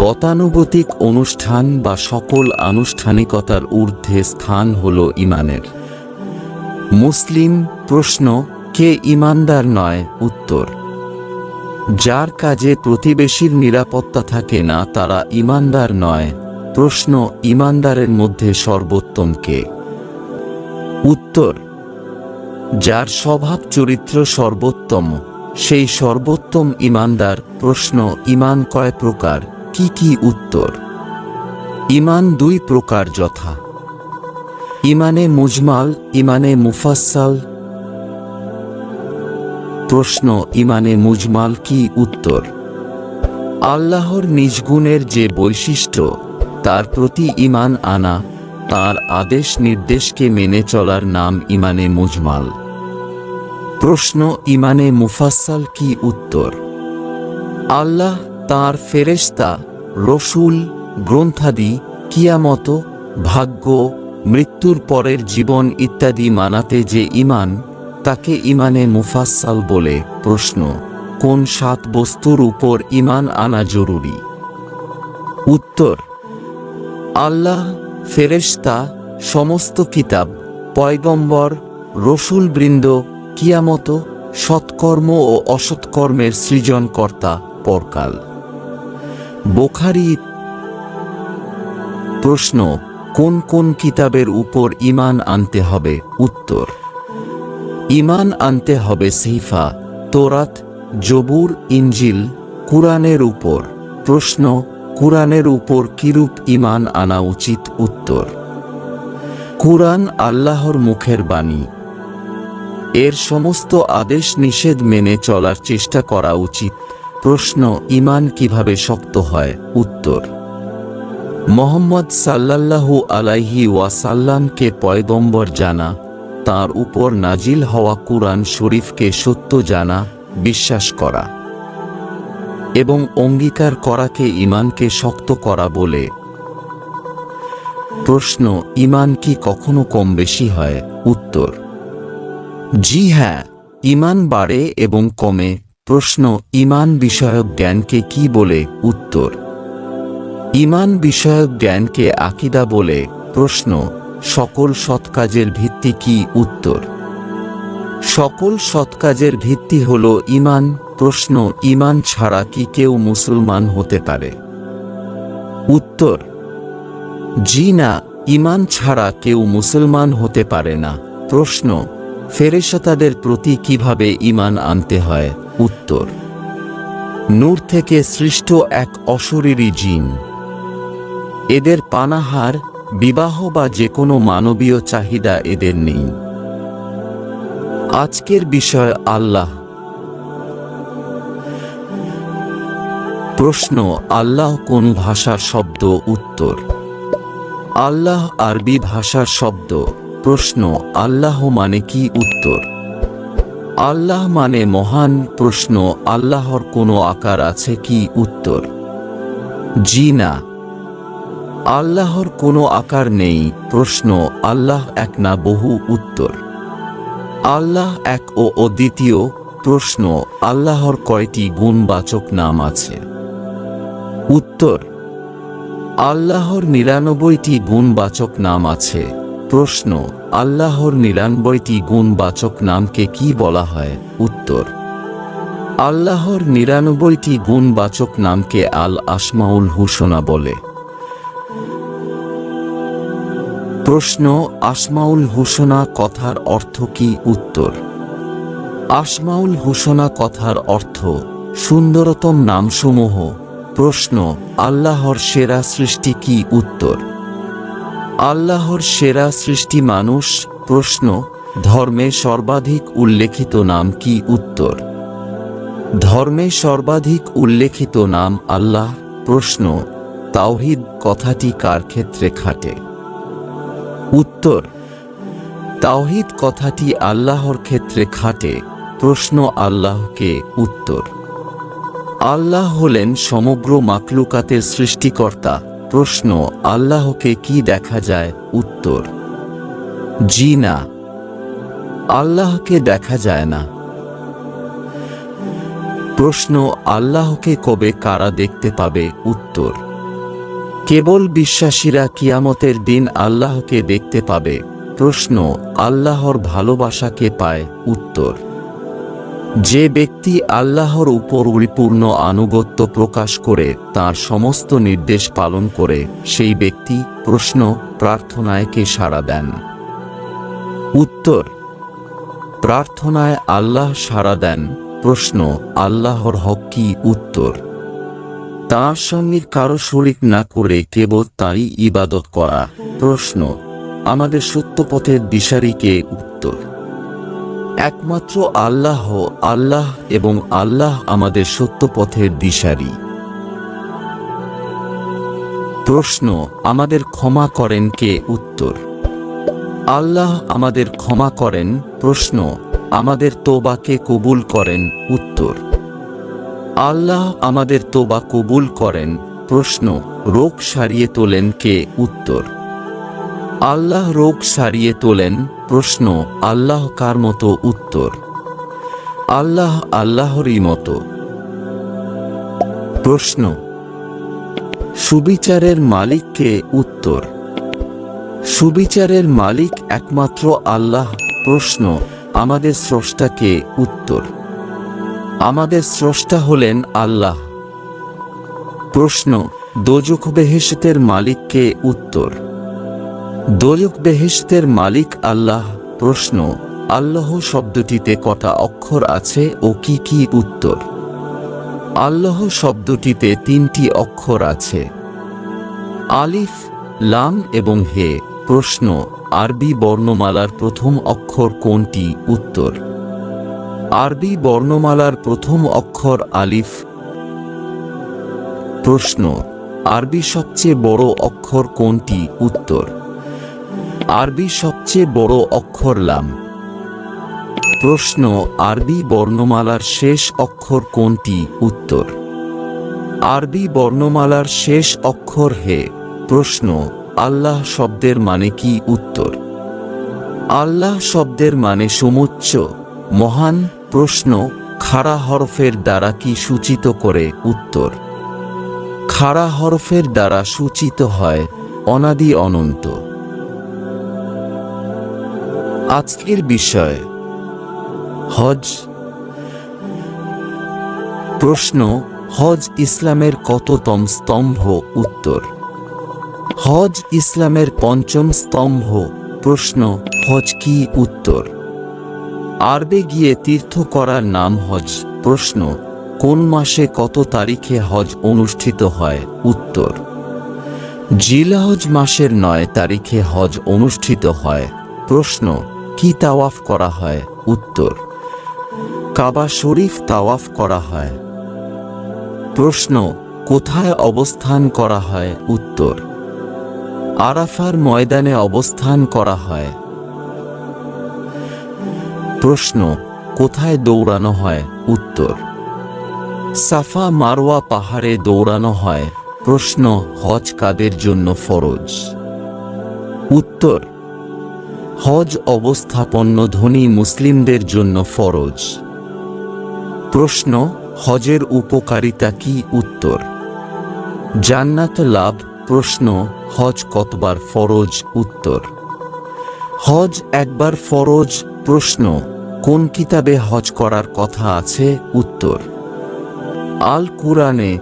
গতানুগতিক অনুষ্ঠান বা সকল আনুষ্ঠানিকতার ঊর্ধ্বে স্থান হল ঈমানের। মুসলিম। প্রশ্ন, কে ঈমানদার নয়? উত্তর, যার কাজে প্রতিবেশীর নিরাপত্তা থাকে না তারা ঈমানদার নয়। প্রশ্ন, ঈমানদারের মধ্যে সর্বোত্তম কে? উত্তর, যার স্বভাব চরিত্র সর্বোত্তম, সেই সর্বোত্তম ঈমানদার। প্রশ্ন, ঈমান কয় প্রকার? কি কি? উত্তর, ঈমান 2 প্রকার, যথা: ঈমানে মুজমাল, ঈমানে মুফাসসাল। প্রশ্ন, ঈমানে মুজমাল কি? উত্তর, আল্লাহর নিজ গুণের যে বৈশিষ্ট্য তার প্রতি ঈমান আনা, তার আদেশ নির্দেশকে মেনে চলার নাম ঈমানে মুজমাল। প্রশ্ন, ঈমানে মুফাসসাল কি? উত্তর, আল্লাহ, তাঁর ফেরেশতা, রসূল, গ্রন্থাদি, কিয়ামত, ভাগ্য, মৃত্যুর পরের জীবন ইত্যাদি মানাতে যে ঈমান, তাকে ঈমানে মুফাসসাল বলে। প্রশ্ন, কোন 7 বস্তুর উপর ঈমান আনা জরুরি? উত্তর, আল্লাহ, ফেরেশতা, সমস্ত কিতাব, পয়গম্বর, রসূলবৃন্দ, কিয়ামত, সৎকর্ম ও অসৎকর্মের সৃজনকর্তা, পরকাল। বুখারী। প্রশ্ন, কোন কোন কিতাবের উপর ঈমান আনতে হবে? উত্তর, ঈমান আনতে হবে সিফা, তোরাত, জবুর, ইনজিল, কুরআনের উপর। প্রশ্ন, কুরআনের উপর কিরূপ ঈমান আনা উচিত? উত্তর, কুরআন আল্লাহর মুখের বাণী, এর সমস্ত আদেশ নিষেধ মেনে চলার চেষ্টা করা উচিত। প্রশ্ন, ঈমান কিভাবে শক্ত হয়? উত্তর, মুহাম্মদ সাল্লাল্লাহু আলাইহি ওয়াসাল্লামকে পয়গম্বর জানা, তাঁর উপর নাজিল হওয়া কুরআন শরীফকে সত্য জানা, বিশ্বাস করা এবং অঙ্গীকার করাকে ঈমানকে শক্ত করা বলে। প্রশ্ন, ঈমান কি কখনো কম বেশি হয়? উত্তর, জি হ্যাঁ, ঈমান বাড়ে এবং কমে। প্রশ্ন, ঈমান বিষয়ক জ্ঞানকে কি বলে? উত্তর, ঈমান বিষয়ক জ্ঞানকে আকীদা বলে। প্রশ্ন, সকল সৎ কাজের ভিত্তি কি? উত্তর, সকল সৎ কাজের ভিত্তি হল ঈমান। প্রশ্ন, ঈমান ছাড়া কি কেউ মুসলমান হতে পারে? উত্তর, জি না, ঈমান ছাড়া কেউ মুসলমান হতে পারে না। প্রশ্ন, ফেরেশতাদের প্রতি কিভাবে ঈমান আনতে হয়? উত্তর, নূর থেকে সৃষ্ট এক অশরীরী জিন, এদের পানাহার, বিবাহ বা যে কোনো মানবীয় চাহিদা এদের নেই। আজকের বিষয় আল্লাহ। প্রশ্ন, আল্লাহ কোন ভাষার শব্দ? উত্তর, আল্লাহ আরবি ভাষার শব্দ। প্রশ্ন, আল্লাহ মানে কি? উত্তর, আল্লাহ মানে মহান। প্রশ্ন, আল্লাহর কোনো আকার আছে কি? উত্তর, জি না, আল্লাহর কোনো আকার নেই। প্রশ্ন, আল্লাহ এক না বহু? উত্তর, আল্লাহ এক ও অদ্বিতীয়। প্রশ্ন, আল্লাহর কয়টি গুণবাচক নাম আছে? উত্তর, আল্লাহর ৯৯টি গুণবাচক নাম আছে। প্রশ্ন, আল্লাহর ৯৯টি গুণবাচক নামকে কি বলা হয়? উত্তর, আল্লাহর ৯৯টি গুণবাচক নামকে আল আসমাউল হুসনা বলে। প্রশ্ন, আসমাউল হুসনা কথার অর্থ কি? উত্তর, আসমাউল হুসনা কথার অর্থ সুন্দরতম নামসমূহ। প্রশ্ন, আল্লাহর সেরা সৃষ্টি কি? উত্তর, আল্লাহর সেরা সৃষ্টি মানুষ। প্রশ্ন, ধর্মে সর্বাধিক উল্লেখিত নাম কি? উত্তর, ধর্মে সর্বাধিক উল্লেখিত নাম আল্লাহ। প্রশ্ন, তাওহীদ কথাটি কার ক্ষেত্রে খাটে? উত্তর, তাওহীদ কথাটি আল্লাহর ক্ষেত্রে খাটে। প্রশ্ন, আল্লাহকে? উত্তর, আল্লাহ হলেন সমগ্র মাখলুকাতের সৃষ্টিকর্তা। প্রশ্ন, আল্লাহকে কি দেখা যায়? উত্তর, জি না, আল্লাহকে দেখা যায় না। প্রশ্ন, আল্লাহকে কবে কারা দেখতে পাবে? উত্তর, কেবল বিশ্বাসীরা কিয়ামতের দিন আল্লাহকে দেখতে পাবে। প্রশ্ন, আল্লাহর ভালোবাসাকে পায়? উত্তর, যে ব্যক্তি আল্লাহর উপর পরিপূর্ণ আনুগত্য প্রকাশ করে তার সমস্ত নির্দেশ পালন করে সেই ব্যক্তি। প্রশ্ন, প্রার্থনায় কে সাড়া দেন? উত্তর, প্রার্থনায় আল্লাহ সাড়া দেন। প্রশ্ন, আল্লাহর হক কি? উত্তর, তাঁর সঙ্গে কারো শরীক না করে কেবল তাঁরই ইবাদত করা। প্রশ্ন, আমাদের সত্যপথের দিশারি কে? উত্তর, একমাত্র আল্লাহ। আল্লাহ এবং আল্লাহ আমাদের সত্যপথের দিশারি। প্রশ্ন, আমাদের ক্ষমা করেন কে? উত্তর, আল্লাহ আমাদের ক্ষমা করেন। প্রশ্ন, আমাদের তোবাকে কবুল করেন? উত্তর, আল্লাহ আমাদের তোবা কবুল করেন। প্রশ্ন, রোগ সারিয়ে তোলেন কে? উত্তর, আল্লাহ রোগ সারিয়ে তোলেন। প্রশ্ন, আল্লাহ কার মতো? উত্তর, আল্লাহ আল্লাহরই মতো। প্রশ্ন, সুবিচারের মালিক কে? উত্তর, সুবিচারের মালিক একমাত্র আল্লাহ। প্রশ্ন, আমাদের স্রষ্টা কে? উত্তর, আমাদের স্রষ্টা হলেন আল্লাহ। প্রশ্ন, দোজখ বেহেশতের মালিক কে? উত্তর, দোজখ বেহেশতের মালিক আল্লাহ। প্রশ্ন, আল্লাহ শব্দটিতে কটা অক্ষর আছে ও কি কি? উত্তর, আল্লাহ শব্দটিতে ৩টি অক্ষর আছে, আলিফ, লাম এবং হে। প্রশ্ন, আরবি বর্ণমালার প্রথম অক্ষর কোনটি? উত্তর, আরবি বর্ণমালার প্রথম অক্ষর আলিফ। প্রশ্ন, আরবি সবচেয়ে বড় অক্ষর কোনটি? উত্তর, আরবি সবচেয়ে বড় অক্ষর লাম। প্রশ্ন, আরবি বর্ণমালার শেষ অক্ষর কোনটি? উত্তর, আরবি বর্ণমালার শেষ অক্ষর হে। প্রশ্ন, আল্লাহ শব্দের মানে কি? উত্তর, আল্লাহ শব্দের মানে সমুচ্চ, মহান। প্রশ্ন, খাড়া হরফের দ্বারা কি সূচিত করে? উত্তর, খাড়া হরফের দ্বারা সূচিত হয় অনাদি অনন্ত। আজকের বিষয় হজ। প্রশ্ন, হজ ইসলামের কততম স্তম্ভ? উত্তর, হজ ইসলামের ৫ম স্তম্ভ। প্রশ্ন, হজ কি? উত্তর, আরবে গিয়ে তীর্থ করার নাম হজ। প্রশ্ন, কোন মাসে কত তারিখে হজ অনুষ্ঠিত হয়? উত্তর, জিলহজ মাসের 9 তারিখে হজ অনুষ্ঠিত হয়। প্রশ্ন, কি তাওয়াফ করা হয়? উত্তর, কাবা শরীফ তাওয়াফ করা হয়। প্রশ্ন, কোথায় অবস্থান করা হয়? উত্তর, আরাফার ময়দানে অবস্থান করা হয়। প্রশ্ন, কোথায় দৌড়ানো হয়? উত্তর, সাফা মারওয়া পাহাড়ে দৌড়ানো হয়। প্রশ্ন, হজ কাদের জন্য ফরজ? উত্তর, হজ অবস্থাপন্ন ধনী মুসলিমদের জন্য ফরজ। প্রশ্ন, হজের উপকারিতা কি? উত্তর, জান্নাত লাভ। প্রশ্ন, হজ কতবার ফরজ? উত্তর, হজ একবার ফরজ। প্রশ্ন, কোন কিতাবে হজ করার কথা আছে? উত্তর, আল কুরআনে।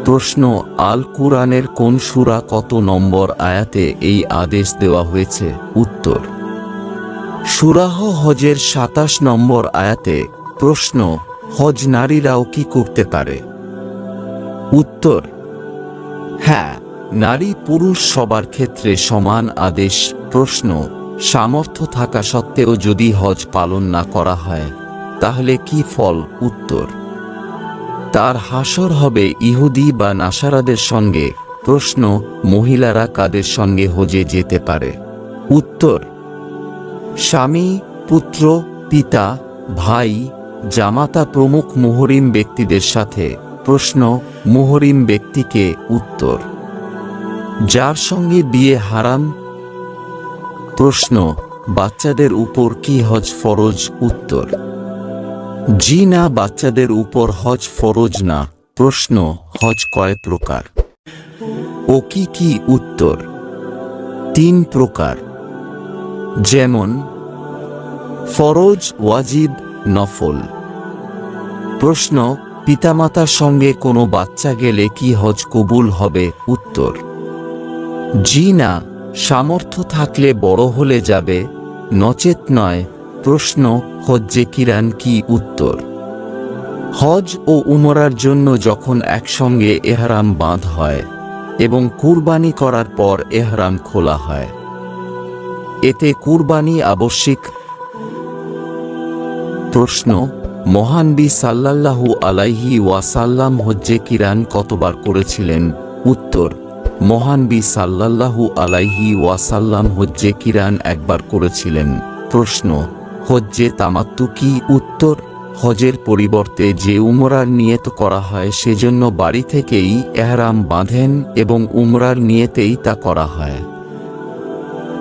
প্রশ্ন, আল কুরআনের কোন সূরা কত নম্বর আয়াতে এই আদেশ দেওয়া হয়েছে? উত্তর, সূরাহ হজের 27 নম্বর আয়াতে। প্রশ্ন, হজ নারীরাও কি করতে পারে? উত্তর, হ্যাঁ, নারী পুরুষ সবার ক্ষেত্রে সমান আদেশ। প্রশ্ন, সামর্থ্য থাকা সত্ত্বেও যদি হজ পালন না করা হয় তাহলে কি ফল? উত্তর, তার হাসর হবে ইহুদি বা নাসারাদের সঙ্গে। প্রশ্ন, মহিলারা কাদের সঙ্গে হজে যেতে পারে? উত্তর, স্বামী, পুত্র, পিতা, ভাই, জামাতা প্রমুখ মুহরিম ব্যক্তিদের সাথে। প্রশ্ন, মুহরিম ব্যক্তিকে? উত্তর, যার সঙ্গে বিয়ে হারাম। প্রশ্ন, বাচ্চাদের উপর কি হজ ফরজ? উত্তর, জি না, বাচ্চাদের উপর হজ ফরজ না। প্রশ্ন, হজ কয় প্রকার ও কি কি? উত্তর, 3 প্রকার। যেমন ফরজ, ওয়াজিব, নফল। প্রশ্ন, পিতামাতার সঙ্গে কোনো বাচ্চা গেলে কি হজ কবুল হবে? উত্তর, জি না, সামর্থ্য থাকলে বড় হলে যাবে, নচেত নয়। প্রশ্ন, হজ্জে কিরান কি? উত্তর, হজ ও উমরার জন্য যখন একসঙ্গে এহরাম বাঁধ হয় এবং কুরবানি করার পর এহরাম খোলা হয়, এতে কুরবানি আবশ্যিক। প্রশ্ন, মহানবী সাল্লাল্লাহু আলাইহি ওয়াসাল্লাম হজ্জে কিরান কতবার করেছিলেন? উত্তর, মহানবী সাল্লাল্লাহু আলাইহি ওয়াসাল্লাম হজ্জে কিরান একবার করেছিলেন। প্রশ্ন, হজ্জে তামাত্তু কি? উত্তর, হজের পরিবর্তে যে উমরার নিয়ত করা হয় সেজন্য বাড়ি থেকেই এহরাম বাঁধেন এবং উমরার নিয়তেই তা করা হয়।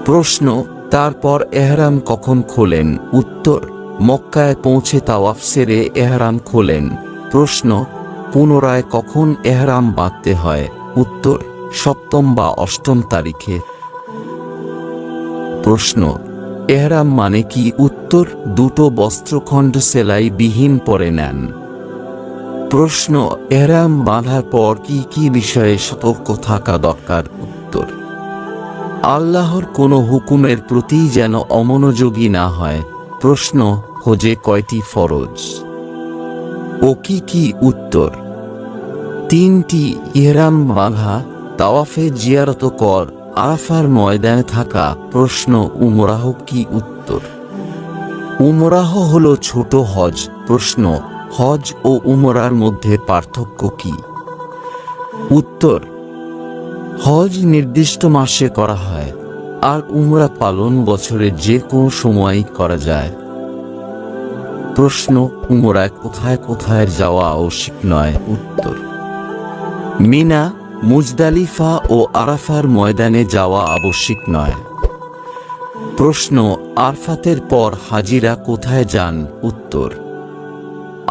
প্রশ্ন, তারপর এহরাম কখন খোলেন? উত্তর, মক্কায় পৌঁছে তাওয়াফ সেরে এহরাম খোলেন। প্রশ্ন, পুনরায় কখন এহরাম বাঁধতে হয়? উত্তর, 7ম বা 8ম তারিখে। প্রশ্ন, এহরাম মানে কি? উত্তর, দুটো বস্ত্রখণ্ড সেলাই বিহীন পরে নেন। প্রশ্ন, এহরাম বাঁধার পর কি কি বিষয়ে সতর্ক থাকা দরকার? উত্তর, আল্লাহর কোনো হুকুমের প্রতি যেন অমনোযোগী না হয়। প্রশ্ন, হজে কয়টি ফরজ ও কি কি? উত্তর, 3টি। ইহরাম বাঁধা, তাওয়াফে জিয়ারত কর, আরাফার ময়দানে থাকা। প্রশ্ন, উমরাহ কি? উত্তর, উমরাহ হল ছোট হজ। প্রশ্ন, হজ ও উমরার মধ্যে পার্থক্য কি? উত্তর, হজ নির্দিষ্ট মাসে করা হয় আর উমরা পালন বছরের যে কোনো সময়ই করা যায়। প্রশ্ন, উমরায় কোথায় কোথায় যাওয়া আবশ্যক নয়? উত্তর, মিনা, মুজদালিফা ও আরাফার ময়দানে যাওয়া আবশ্যক নয়। প্রশ্ন, আরফাতের পর হাজিরা কোথায় যান? উত্তর,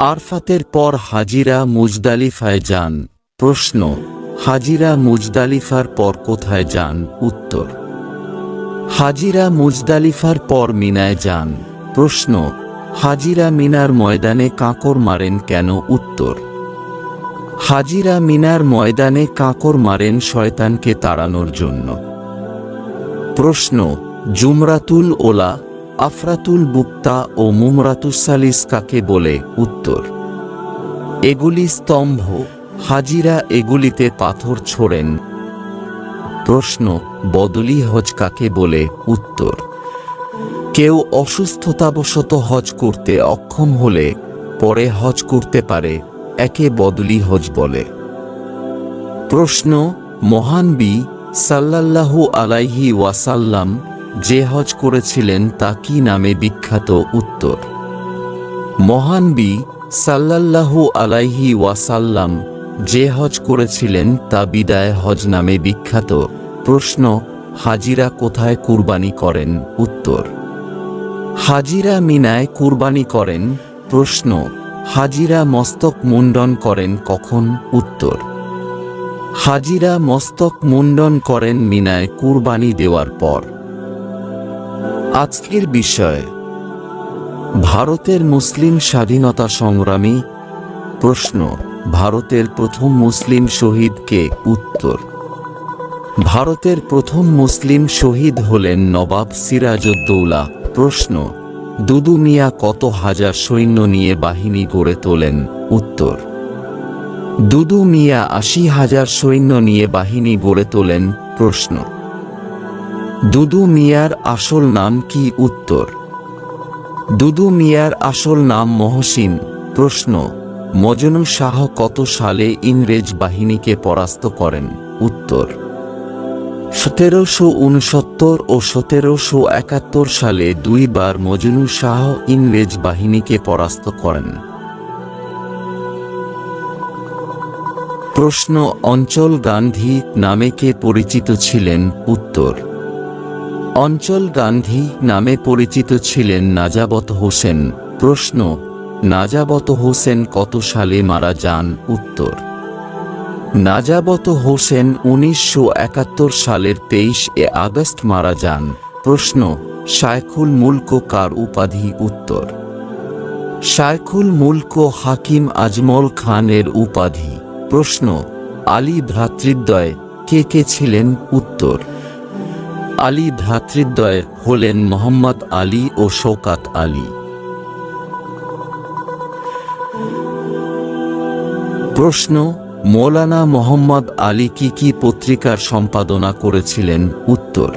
আরফাতের পর হাজিরা মুজদালিফায় যান। প্রশ্ন, হাজিরা মুজদালিফার পর কোথায় যান? উত্তর, হাজিরা মুজদালিফার পর মিনায় যান। প্রশ্ন, হাজিরা মিনার ময়দানে কাঁকর মারেন কেন? উত্তর, হাজিরা মিনার ময়দানে কাঁকর মারেন শয়তানকে তাড়ানোর জন্য। প্রশ্ন, জুমরাতুল ওলা, আফরাতুল বুক্তা ও মুমরাতুসালিস কাকে বলে? উত্তর, এগুলি স্তম্ভ, হাজিরা এগুলিতে পাথর ছোড়েন। প্রশ্ন বদলি হজ কাকে বলে? উত্তর কেউ অসুস্থতাবশত হজ করতে অক্ষম হলে পরে হজ করতে পারে, একে বদলি হজ বলে। প্রশ্ন মহান নবী সাল্লাল্লাহু আলাইহি ওয়াসাল্লাম যে হজ করেছিলেন তা কি নামে বিখ্যাত? উত্তর মহান নবী সাল্লাল্লাহু আলাইহি ওয়াসাল্লাম যে হজ করেছিলেন তা বিদায় হজ নামে বিখ্যাত। প্রশ্ন হাজিরা কোথায় কুরবানি করেন? উত্তর হাজিরা মিনায় কুরবানি করেন। প্রশ্ন হাজিরা মস্তক মুন্ডন করেন কখন? উত্তর হাজিরা মস্তক মুন্ডন করেন মিনায় কুরবানি দেওয়ার পর। আজকের বিষয় ভারতের মুসলিম স্বাধীনতা সংগ্রামী। প্রশ্ন ভারতের প্রথম মুসলিম শহীদ কে? উত্তর ভারতের প্রথম মুসলিম শহীদ হলেন নবাব সিরাজউদ্দৌলা। প্রশ্ন দুদু মিয়া কত হাজার সৈন্য নিয়ে বাহিনী গড়ে তোলেন? উত্তর দুদু মিয়া ৮০,০০০ সৈন্য নিয়ে বাহিনী গড়ে তোলেন। প্রশ্ন দুদু মিয়ার আসল নাম কি? উত্তর দুদু মিয়ার আসল নাম মহসিন। প্রশ্ন মজনু শাহ কত সালে ইংরেজ বাহিনীকে পরাস্ত করেন? উত্তর ১৭৬৯ ও ১৭৭১ সালে দুইবার মজনু শাহ ইংরেজ বাহিনীকে পরাস্ত করেন। প্রশ্ন অঞ্চল গান্ধী নামে কে পরিচিত ছিলেন? উত্তর অঞ্চল গান্ধী নামে পরিচিত ছিলেন নাজাবত হোসেন। প্রশ্ন নাজাবত হোসেন কত সালে মারা যান? উত্তর নাজাবত হোসেন ১৯৭১ সালের ২৩ আগস্ট মারা যান। প্রশ্ন শায়খুল মুলক কার উপাধি? উত্তর শায়খুল মুলক হাকিম আজমল খানের উপাধি। প্রশ্ন আলী ভ্রাতৃদ্বয় কে কে ছিলেন? উত্তর আলী ভ্রাতৃদ্বয় হলেন মোহাম্মদ আলী ও শওকাত আলী। প্রশ্ন মৌলানা মোহাম্মদ আলী কি কি পত্রিকার সম্পাদনা করেছিলেন? উত্তর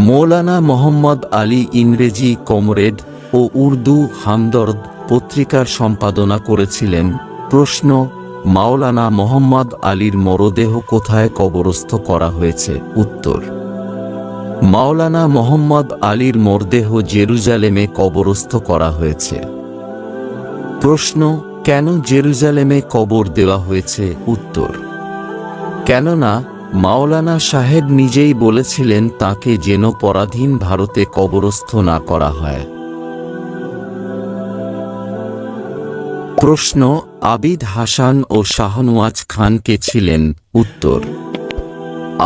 মৌলানা মোহাম্মদ আলী ইংরেজি কমরেড ও উর্দু হামদর্দ পত্রিকার সম্পাদনা করেছিলেন। প্রশ্ন মাওলানা মোহাম্মদ আলীর মরদেহ কোথায় কবরস্থ করা হয়েছে? উত্তর মাওলানা মোহাম্মদ আলীর মরদেহ জেরুজালেমে কবরস্থ করা হয়েছে। প্রশ্ন কেন জেরুজালেমে কবর দেওয়া হয়েছে? উত্তর কেননা মাওলানা সাহেব নিজেই বলেছিলেন তাকে যেন পরাধীন ভারতে কবরস্থ না করা হয়। প্রশ্ন আবিদ হাসান ও শাহনওয়াজ খান কে ছিলেন? উত্তর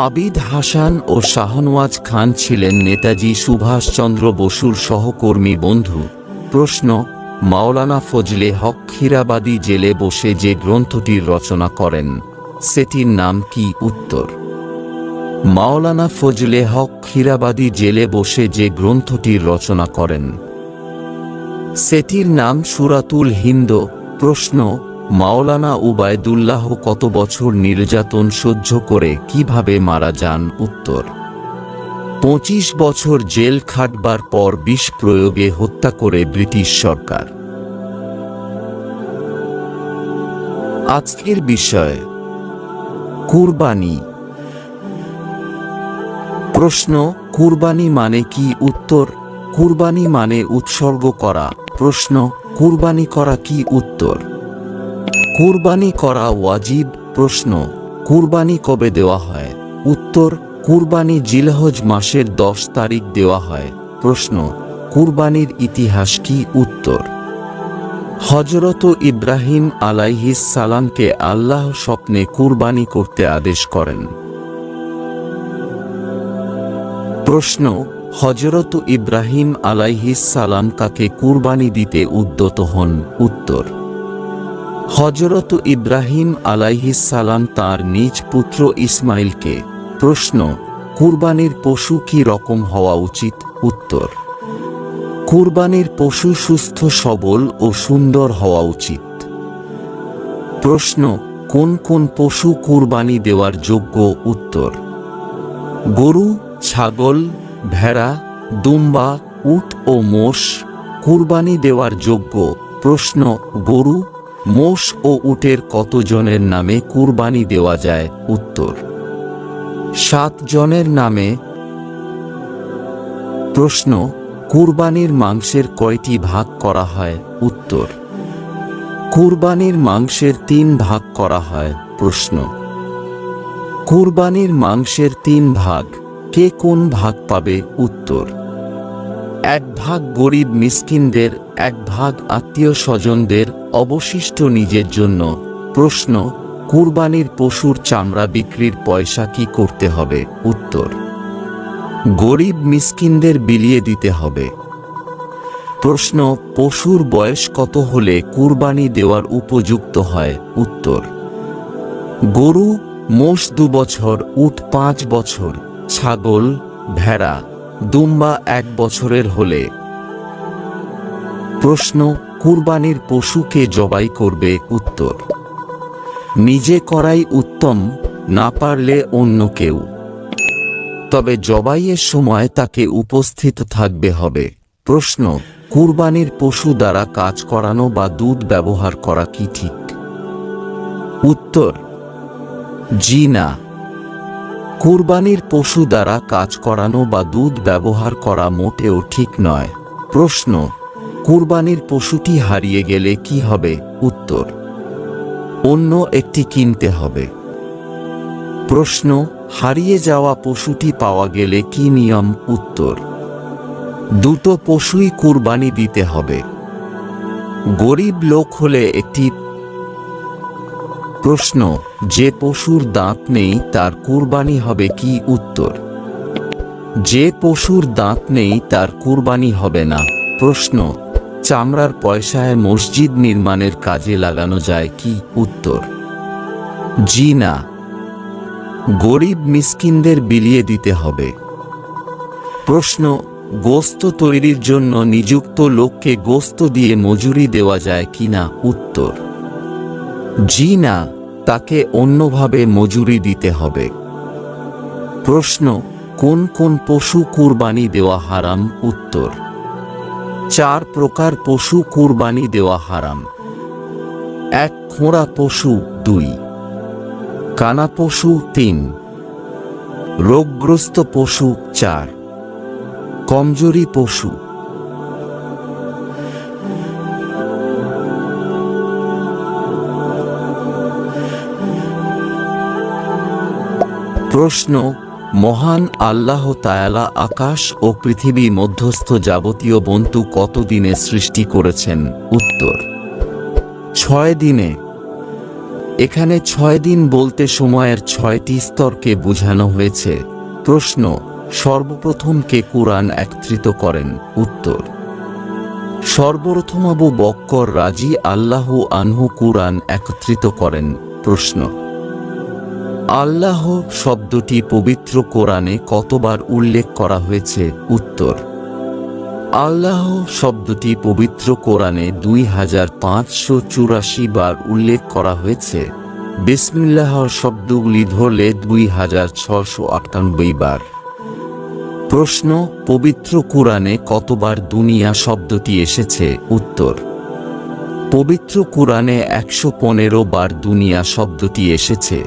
আবিদ হাসান ও শাহনওয়াজ খান ছিলেন নেতাজি সুভাষচন্দ্র বসুর সহকর্মী বন্ধু। প্রশ্ন মাওলানা ফজলে হক ক্ষীরাবাদী জেলে বসে যে গ্রন্থটির রচনা করেন সেটির নাম কি? উত্তর মাওলানা ফজলে হক ক্ষীরাবাদী জেলে বসে যে গ্রন্থটির রচনা করেন সেটির নাম সূরাতুল হিন্দ। প্রশ্ন মাওলানা উবায়দুল্লাহ কত বছর নির্যাতন সহ্য করে কিভাবে মারা যান? উত্তর ২৫ বছর জেল খাটবার পর বিষ প্রয়োগে হত্যা করে ব্রিটিশ সরকার। আজকের বিষয় কুরবানি। প্রশ্ন কুরবানি মানে কি? উত্তর কুরবানি মানে উৎসর্গ করা। প্রশ্ন কুরবানি করা কি? উত্তর কুরবানি করা ওয়াজিব। প্রশ্ন কুরবানি কবে দেওয়া হয়? উত্তর কুরবানি জিলহজ মাসের ১০ তারিখ দেওয়া হয়। প্রশ্ন কুরবানির ইতিহাস কি? উত্তর হযরত ইব্রাহিম আলাইহিস সালামকে আল্লাহ স্বপ্নে কুরবানি করতে আদেশ করেন। প্রশ্ন হযরত ইব্রাহিম আলাইহিস সালাম কাকে কুরবানি দিতে উদ্যত হন? উত্তর হযরত ইব্রাহিম আলাইহিস সালাম তাঁর নিজ পুত্র ইসমাইলকে। প্রশ্ন কুরবানির পশু কি রকম হওয়া উচিত? উত্তর কুরবানির পশু সুস্থ সবল ও সুন্দর হওয়া উচিত। প্রশ্ন কোন কোন পশু কুরবানি দেওয়ার যোগ্য? উত্তর গরু, ছাগল, ভেড়া, দুম্বা, উট ও মোষ কুরবানি দেওয়ার যোগ্য? প্রশ্ন, গরু, মোষ ও উটের কতজনের নামে কুরবানি দেওয়া যায়? উত্তর, 7 জনের নামে। প্রশ্ন, কুরবানির মাংসের কয়টি ভাগ করা হয়? উত্তর, কুরবানির মাংসের 3 ভাগ করা হয়। প্রশ্ন, কুরবানির মাংসের 3 ভাগ, কে কোন ভাগ পাবে? উত্তর, 1 ভাগ গরিব মিসকিনদের, 1 ভাগ আত্মীয় স্বজনদের, অবশিষ্ট নিজের জন্য। প্রশ্ন, কুরবানির পশুর চামড়া বিক্রির পয়সা কি করতে হবে? উত্তর, গরিব মিসকিনদের বিলিয়ে দিতে হবে। প্রশ্ন, পশুর বয়স কত হলে কুরবানি দেওয়ার উপযুক্ত হয়? উত্তর, গরু, মোষ 2 বছর, উট 5 বছর, ছাগল, ভেড়া, দুম্বা 1 বছরের হলে। প্রশ্ন, কুরবানির পশুকে জবাই করবে? উত্তর, নিজে করাই উত্তম, না পারলে অন্য কেউ। তবে জবাইয়ের সময় তাকে উপস্থিত থাকবে হবে। প্রশ্ন, কুরবানির পশু দ্বারা কাজ করানো বা দুধ ব্যবহার করা কি ঠিক? উত্তর, জি না। কুরবানির পশু দ্বারা কাজ করানো বা দুধ ব্যবহার করা মোটেও ঠিক নয়। প্রশ্ন, কুরবানির পশুটি হারিয়ে গেলে কি হবে? উত্তর, অন্য একটি কিনতে হবে। প্রশ্ন, হারিয়ে যাওয়া পশুটি পাওয়া গেলে কি নিয়ম? উত্তর, দুটো পশুই কুরবানি দিতে হবে। গরিব লোক হলে একটি। প্রশ্ন, যে পশুর দাঁত নেই তার কুরবানি হবে কি? উত্তর, যে পশুর দাঁত নেই তার কুরবানি হবে না। প্রশ্ন, চামড়ার পয়সায় মসজিদ নির্মাণের কাজে লাগানো যায় কি? উত্তর, জি না। গরিব মিসকিনদের বিলিয়ে দিতে হবে। প্রশ্ন, গোস্ত তৈরির জন্য নিযুক্ত লোককে গোস্ত দিয়ে মজুরি দেওয়া যায় কিনা? উত্তর, জি না, তাকে অন্যভাবে মজুরি দিতে হবে। প্রশ্ন, কোন কোন পশু কুরবানি দেওয়া হারাম? উত্তর, 4 প্রকার পশু কুরবানি দেওয়া হারাম। 1 খোঁড়া পশু, 2 কানা পশু, 3 রোগগ্রস্ত পশু, 4 কমজোরি পশু। প্রশ্ন, মহান আল্লাহ তাআলা আকাশ ও পৃথিবী মধ্যস্থ যাবতীয় বস্তু কত দিনে সৃষ্টি করেছেন? উত্তর, 6 দিনে। এখানে 6 দিন বলতে সময়ের 6টি স্তরকে বোঝানো হয়েছে। প্রশ্ন, সর্বপ্রথম কে কুরআন একত্রিত করেন? উত্তর, সর্বপ্রথম আবু বকর রাজি আল্লাহু আনহু কুরআন একত্রিত করেন। প্রশ্ন, আল্লাহ শব্দটি পবিত্র কোরআনে কতবার উল্লেখ করা হয়েছে? উত্তর, আল্লাহ শব্দটি পবিত্র কোরআনে 2584 বার উল্লেখ করা হয়েছে। বিসমিল্লাহ শব্দগুলি ধরলে 2698 বার। প্রশ্ন, পবিত্র কোরআনে কতবার দুনিয়া শব্দটি এসেছে? উত্তর, পবিত্র কোরআনে 115 বার দুনিয়া শব্দটি এসেছে।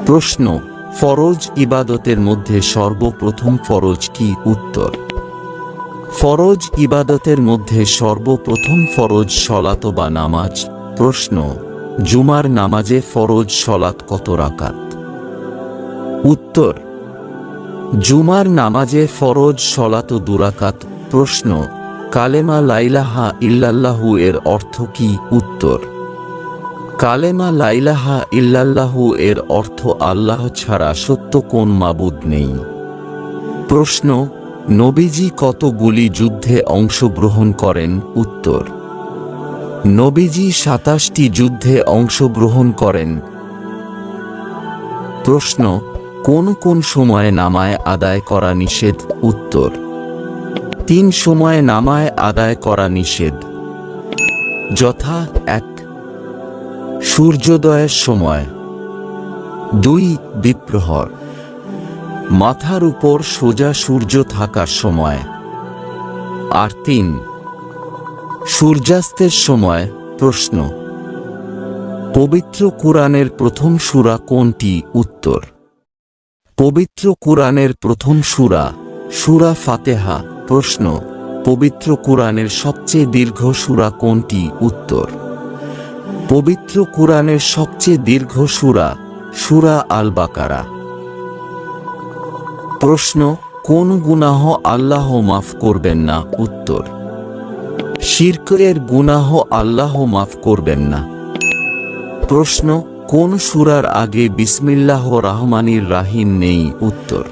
প্রশ্ন, ফরজ ইবাদতের মধ্যে সর্বপ্রথম ফরজ কি? উত্তর, ফরজ ইবাদতের মধ্যে সর্বপ্রথম ফরজ সলাত বা নামাজ। প্রশ্ন, জুমার নামাজে ফরজ সলাত কত রাকাত? উত্তর, জুমার নামাজে ফরজ সলাত 2 রাকাত। প্রশ্ন, কালেমা লা ইলাহা ইল্লাল্লাহু এর অর্থ কি? উত্তর, কালেমা লা ইলাহা ইল্লাল্লাহু এর অর্থ আল্লাহ ছাড়া সত্য কোন মাবুদ নেই। প্রশ্ন, নবীজি কতগুলি যুদ্ধে অংশগ্রহণ করেন? উত্তর, নবীজি 27টি যুদ্ধে অংশগ্রহণ করেন। প্রশ্ন, কোন কোন সময়ে নামাজ আদায় করা নিষেধ? উত্তর, 3 সময়ে নামাজ আদায় করা নিষেধ, যথা 1 সূর্যোদয়ের সময়, 2 দ্বীপ্রহর, মাথার উপর সোজা সূর্য থাকার সময়। আর 3 সূর্যাস্তের সময়। প্রশ্ন, পবিত্র কুরআনের প্রথম সূরা কোনটি? উত্তর, পবিত্র কুরআনের প্রথম সূরা সূরা ফাতিহা। প্রশ্ন, পবিত্র কুরআনের সবচেয়ে দীর্ঘ সূরা কোনটি? উত্তর, পবিত্র কুরআনের সবচেয়ে দীর্ঘ সূরা সূরা আল বাকারা। প্রশ্ন, কোন গুনাহ আল্লাহ মাফ করবেন না? উত্তর, শিরকের গুনাহ আল্লাহ মাফ করবেন না। প্রশ্ন, কোন সূরার আগে বিসমিল্লাহ রহমানির রাহিম নেই? উত্তর,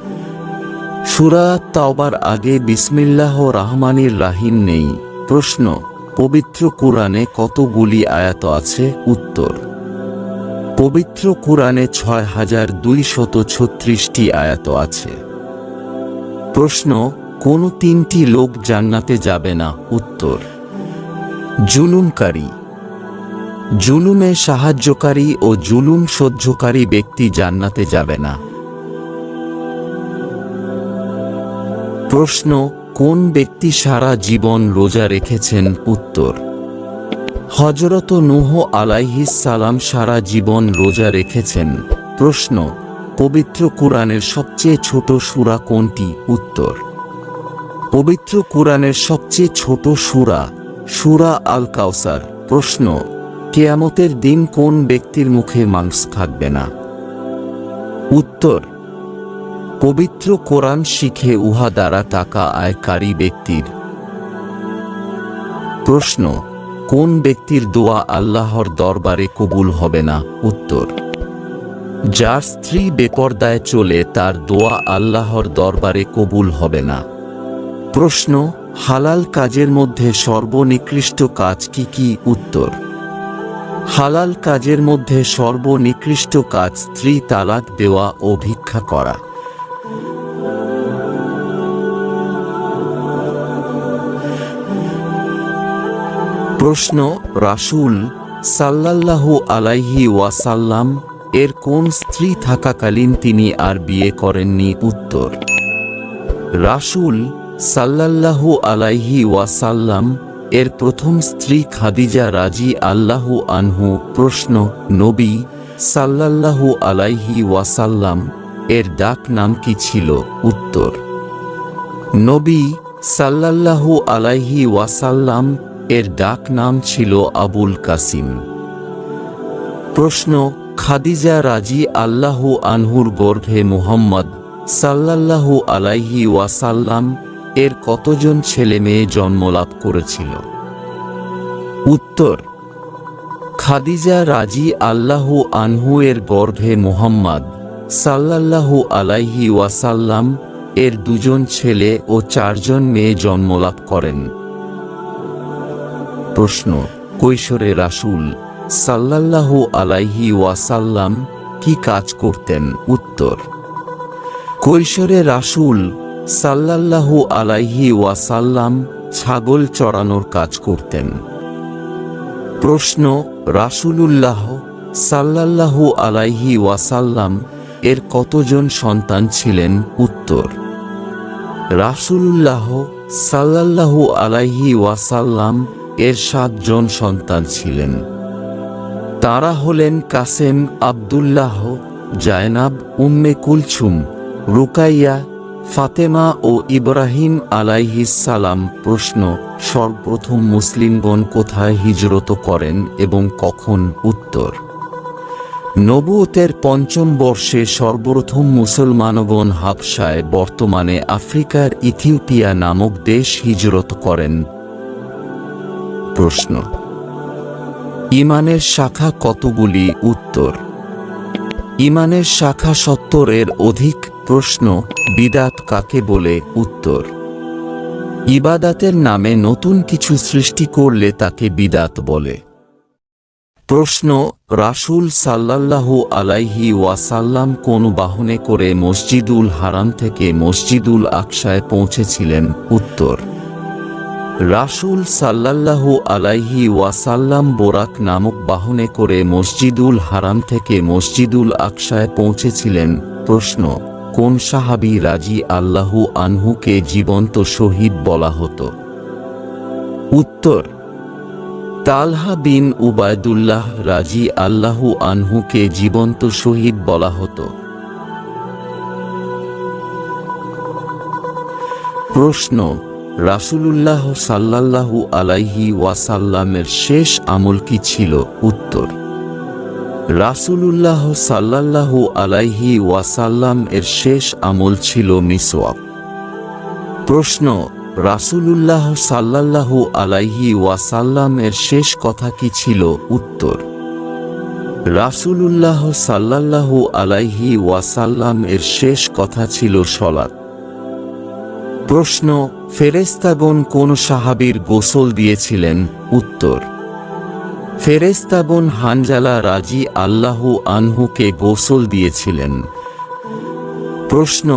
সূরা তাওবার আগে বিসমিল্লাহ রহমানির রাহিম নেই। প্রশ্ন, পবিত্র কুরআনে কতগুলি আয়াত আছে? উত্তর, পবিত্র কুরআনে ৬,২৩৬টি আয়াত আছে। প্রশ্ন, কোন 3টি লোক জান্নাতে যাবে না? উত্তর, জুলুমকারী, জুলুমে সাহায্যকারী ও জুলুম সহ্যকারী ব্যক্তি জান্নাতে যাবে না। প্রশ্ন, কোন ব্যক্তি সারা জীবন রোজা রেখেছেন? উত্তর, হযরত নূহ আলাইহিস সালাম সারা জীবন রোজা রেখেছেন। প্রশ্ন, পবিত্র কুরআনের সবচেয়ে ছোট সূরা কোনটি? উত্তর, পবিত্র কুরআনের সবচেয়ে ছোট সূরা সূরা আল কাউসার। প্রশ্ন, কিয়ামতের দিন কোন ব্যক্তির মুখে মাংস থাকবে না? উত্তর, পবিত্র কোরআন শিখে উহা দ্বারা টাকা আয়কারী ব্যক্তির। প্রশ্ন, কোন ব্যক্তির দোয়া আল্লাহর দরবারে কবুল হবে না? উত্তর, যার স্ত্রী বেপরদায় চলে তার দোয়া আল্লাহর দরবারে কবুল হবে না। প্রশ্ন, হালাল কাজের মধ্যে সর্বনিকৃষ্ট কাজ কি কি? উত্তর, হালাল কাজের মধ্যে সর্বনিকৃষ্ট কাজ স্ত্রী তালাক দেওয়া ও ভিক্ষা করা। প্রশ্ন, রাসূল সাল্লাল্লাহু আলাইহি ওয়াসাল্লাম এর কোন স্ত্রী থাকাকালীন তিনি আর বিয়ে করেননি? উত্তর, রাসূল সাল্লাল্লাহু আলাইহি ওয়াসাল্লাম এর প্রথম স্ত্রী খাদিজা রাজি আল্লাহু আনহু। প্রশ্ন, নবী সাল্লাল্লাহু আলাইহি ওয়াসাল্লাম এর ডাক নাম কি ছিল? উত্তর, নবী সাল্লাল্লাহু আলাইহি ওয়াসাল্লাম এর ডাক নাম ছিল আবুল কাসিম। প্রশ্ন, খাদিজা রাজি আল্লাহু আনহুর গর্ভে মুহাম্মদ সাল্লাল্লাহু আলাইহি ওয়াসাল্লাম এর কতজন ছেলে মেয়ে জন্মলাভ করেছিল? উত্তর, খাদিজা রাজি আল্লাহু আনহু এর গর্ভে মুহাম্মদ সাল্লাল্লাহু আলাইহি ওয়াসাল্লাম এর 2 ছেলে ও 4 মেয়ে জন্মলাভ করেন। প্রশ্ন, কৈশোরে রাসূল সাল্লাল্লাহু আলাইহি ওয়াসাল্লাম কি কাজ করতেন? উত্তর, কৈশোরে রাসূল সাল্লাল্লাহু আলাইহি ওয়াসাল্লাম ছাগল চড়ানোর কাজ করতেন। প্রশ্ন, রাসূলুল্লাহ সাল্লাল্লাহু আলাইহি ওয়াসাল্লাম এর কতজন সন্তান ছিলেন? উত্তর, রাসূলুল্লাহ সাল্লাল্লাহু আলাইহি ওয়াসাল্লাম এর 7 জন সন্তান ছিলেন। তারা হলেন কাসেম, আব্দুল্লাহ, জায়নাব, উম্মে কুলছুম, রুকাইয়া, ফাতেমা ও ইব্রাহিম আলাইহিস সালাম। প্রশ্ন, সর্বপ্রথম মুসলিমগণ কোথায় হিজরত করেন এবং কখন? উত্তর, নবুয়তের 5ম বর্ষে সর্বপ্রথম মুসলমানগণ হাবশায় বর্তমানে আফ্রিকার ইথিওপিয়া নামক দেশ হিজরত করেন। প্রশ্ন, ঈমানের শাখা কতগুলি? উত্তর, ঈমানের শাখা 70-এর অধিক। প্রশ্ন, বিদআত কাকে বলে? উত্তর, ইবাদাতের নামে নতুন কিছু সৃষ্টি করলে তাকে বিদআত বলে। প্রশ্ন, রাসূল সাল্লাল্লাহু আলাইহি ওয়াসাল্লাম কোন বাহনে করে মসজিদুল হারাম থেকে মসজিদুল আকসায় পৌঁছেছিলেন? উত্তর, রাসূল সাল্লাল্লাহু আলাইহি ওয়াসাল্লাম বোরাক নামক বাহনে করে মসজিদুল হারাম থেকে মসজিদুল আকসায় পৌঁছেছিলেন। প্রশ্ন, কোন সাহাবী রাজি আল্লাহু আনহুকে জীবন্ত শহীদ বলা হতো? উত্তর: তালহা বিন উবায়দুল্লাহ রাজি আল্লাহু আনহুকে জীবন্ত শহীদ বলা হতো। প্রশ্ন: রাসূলুল্লাহ সাল্লাল্লাহু আলাইহি ওয়াসাল্লামের শেষ আমল কি ছিল? উত্তর: রাসূলুল্লাহ সাল্লাল্লাহু আলাইহি ওয়াসাল্লাম এর শেষ আমল ছিল মিসওয়াক। প্রশ্ন: রাসূলুল্লাহ সাল্লাল্লাহু আলাইহি ওয়াসাল্লাম এর শেষ কথা কি ছিল? উত্তর: রাসূলুল্লাহ সাল্লাল্লাহু আলাইহি ওয়াসাল্লাম এর শেষ কথা ছিল সলাত। প্রশ্ন: ফেরেশতাগণ কোন সাহাবীর গোসল দিয়েছিলেন? উত্তর: ফেরেশতাগণ হানজালা রাজি আল্লাহু আনহুকে গোসল দিয়েছিলেন। প্রশ্ন: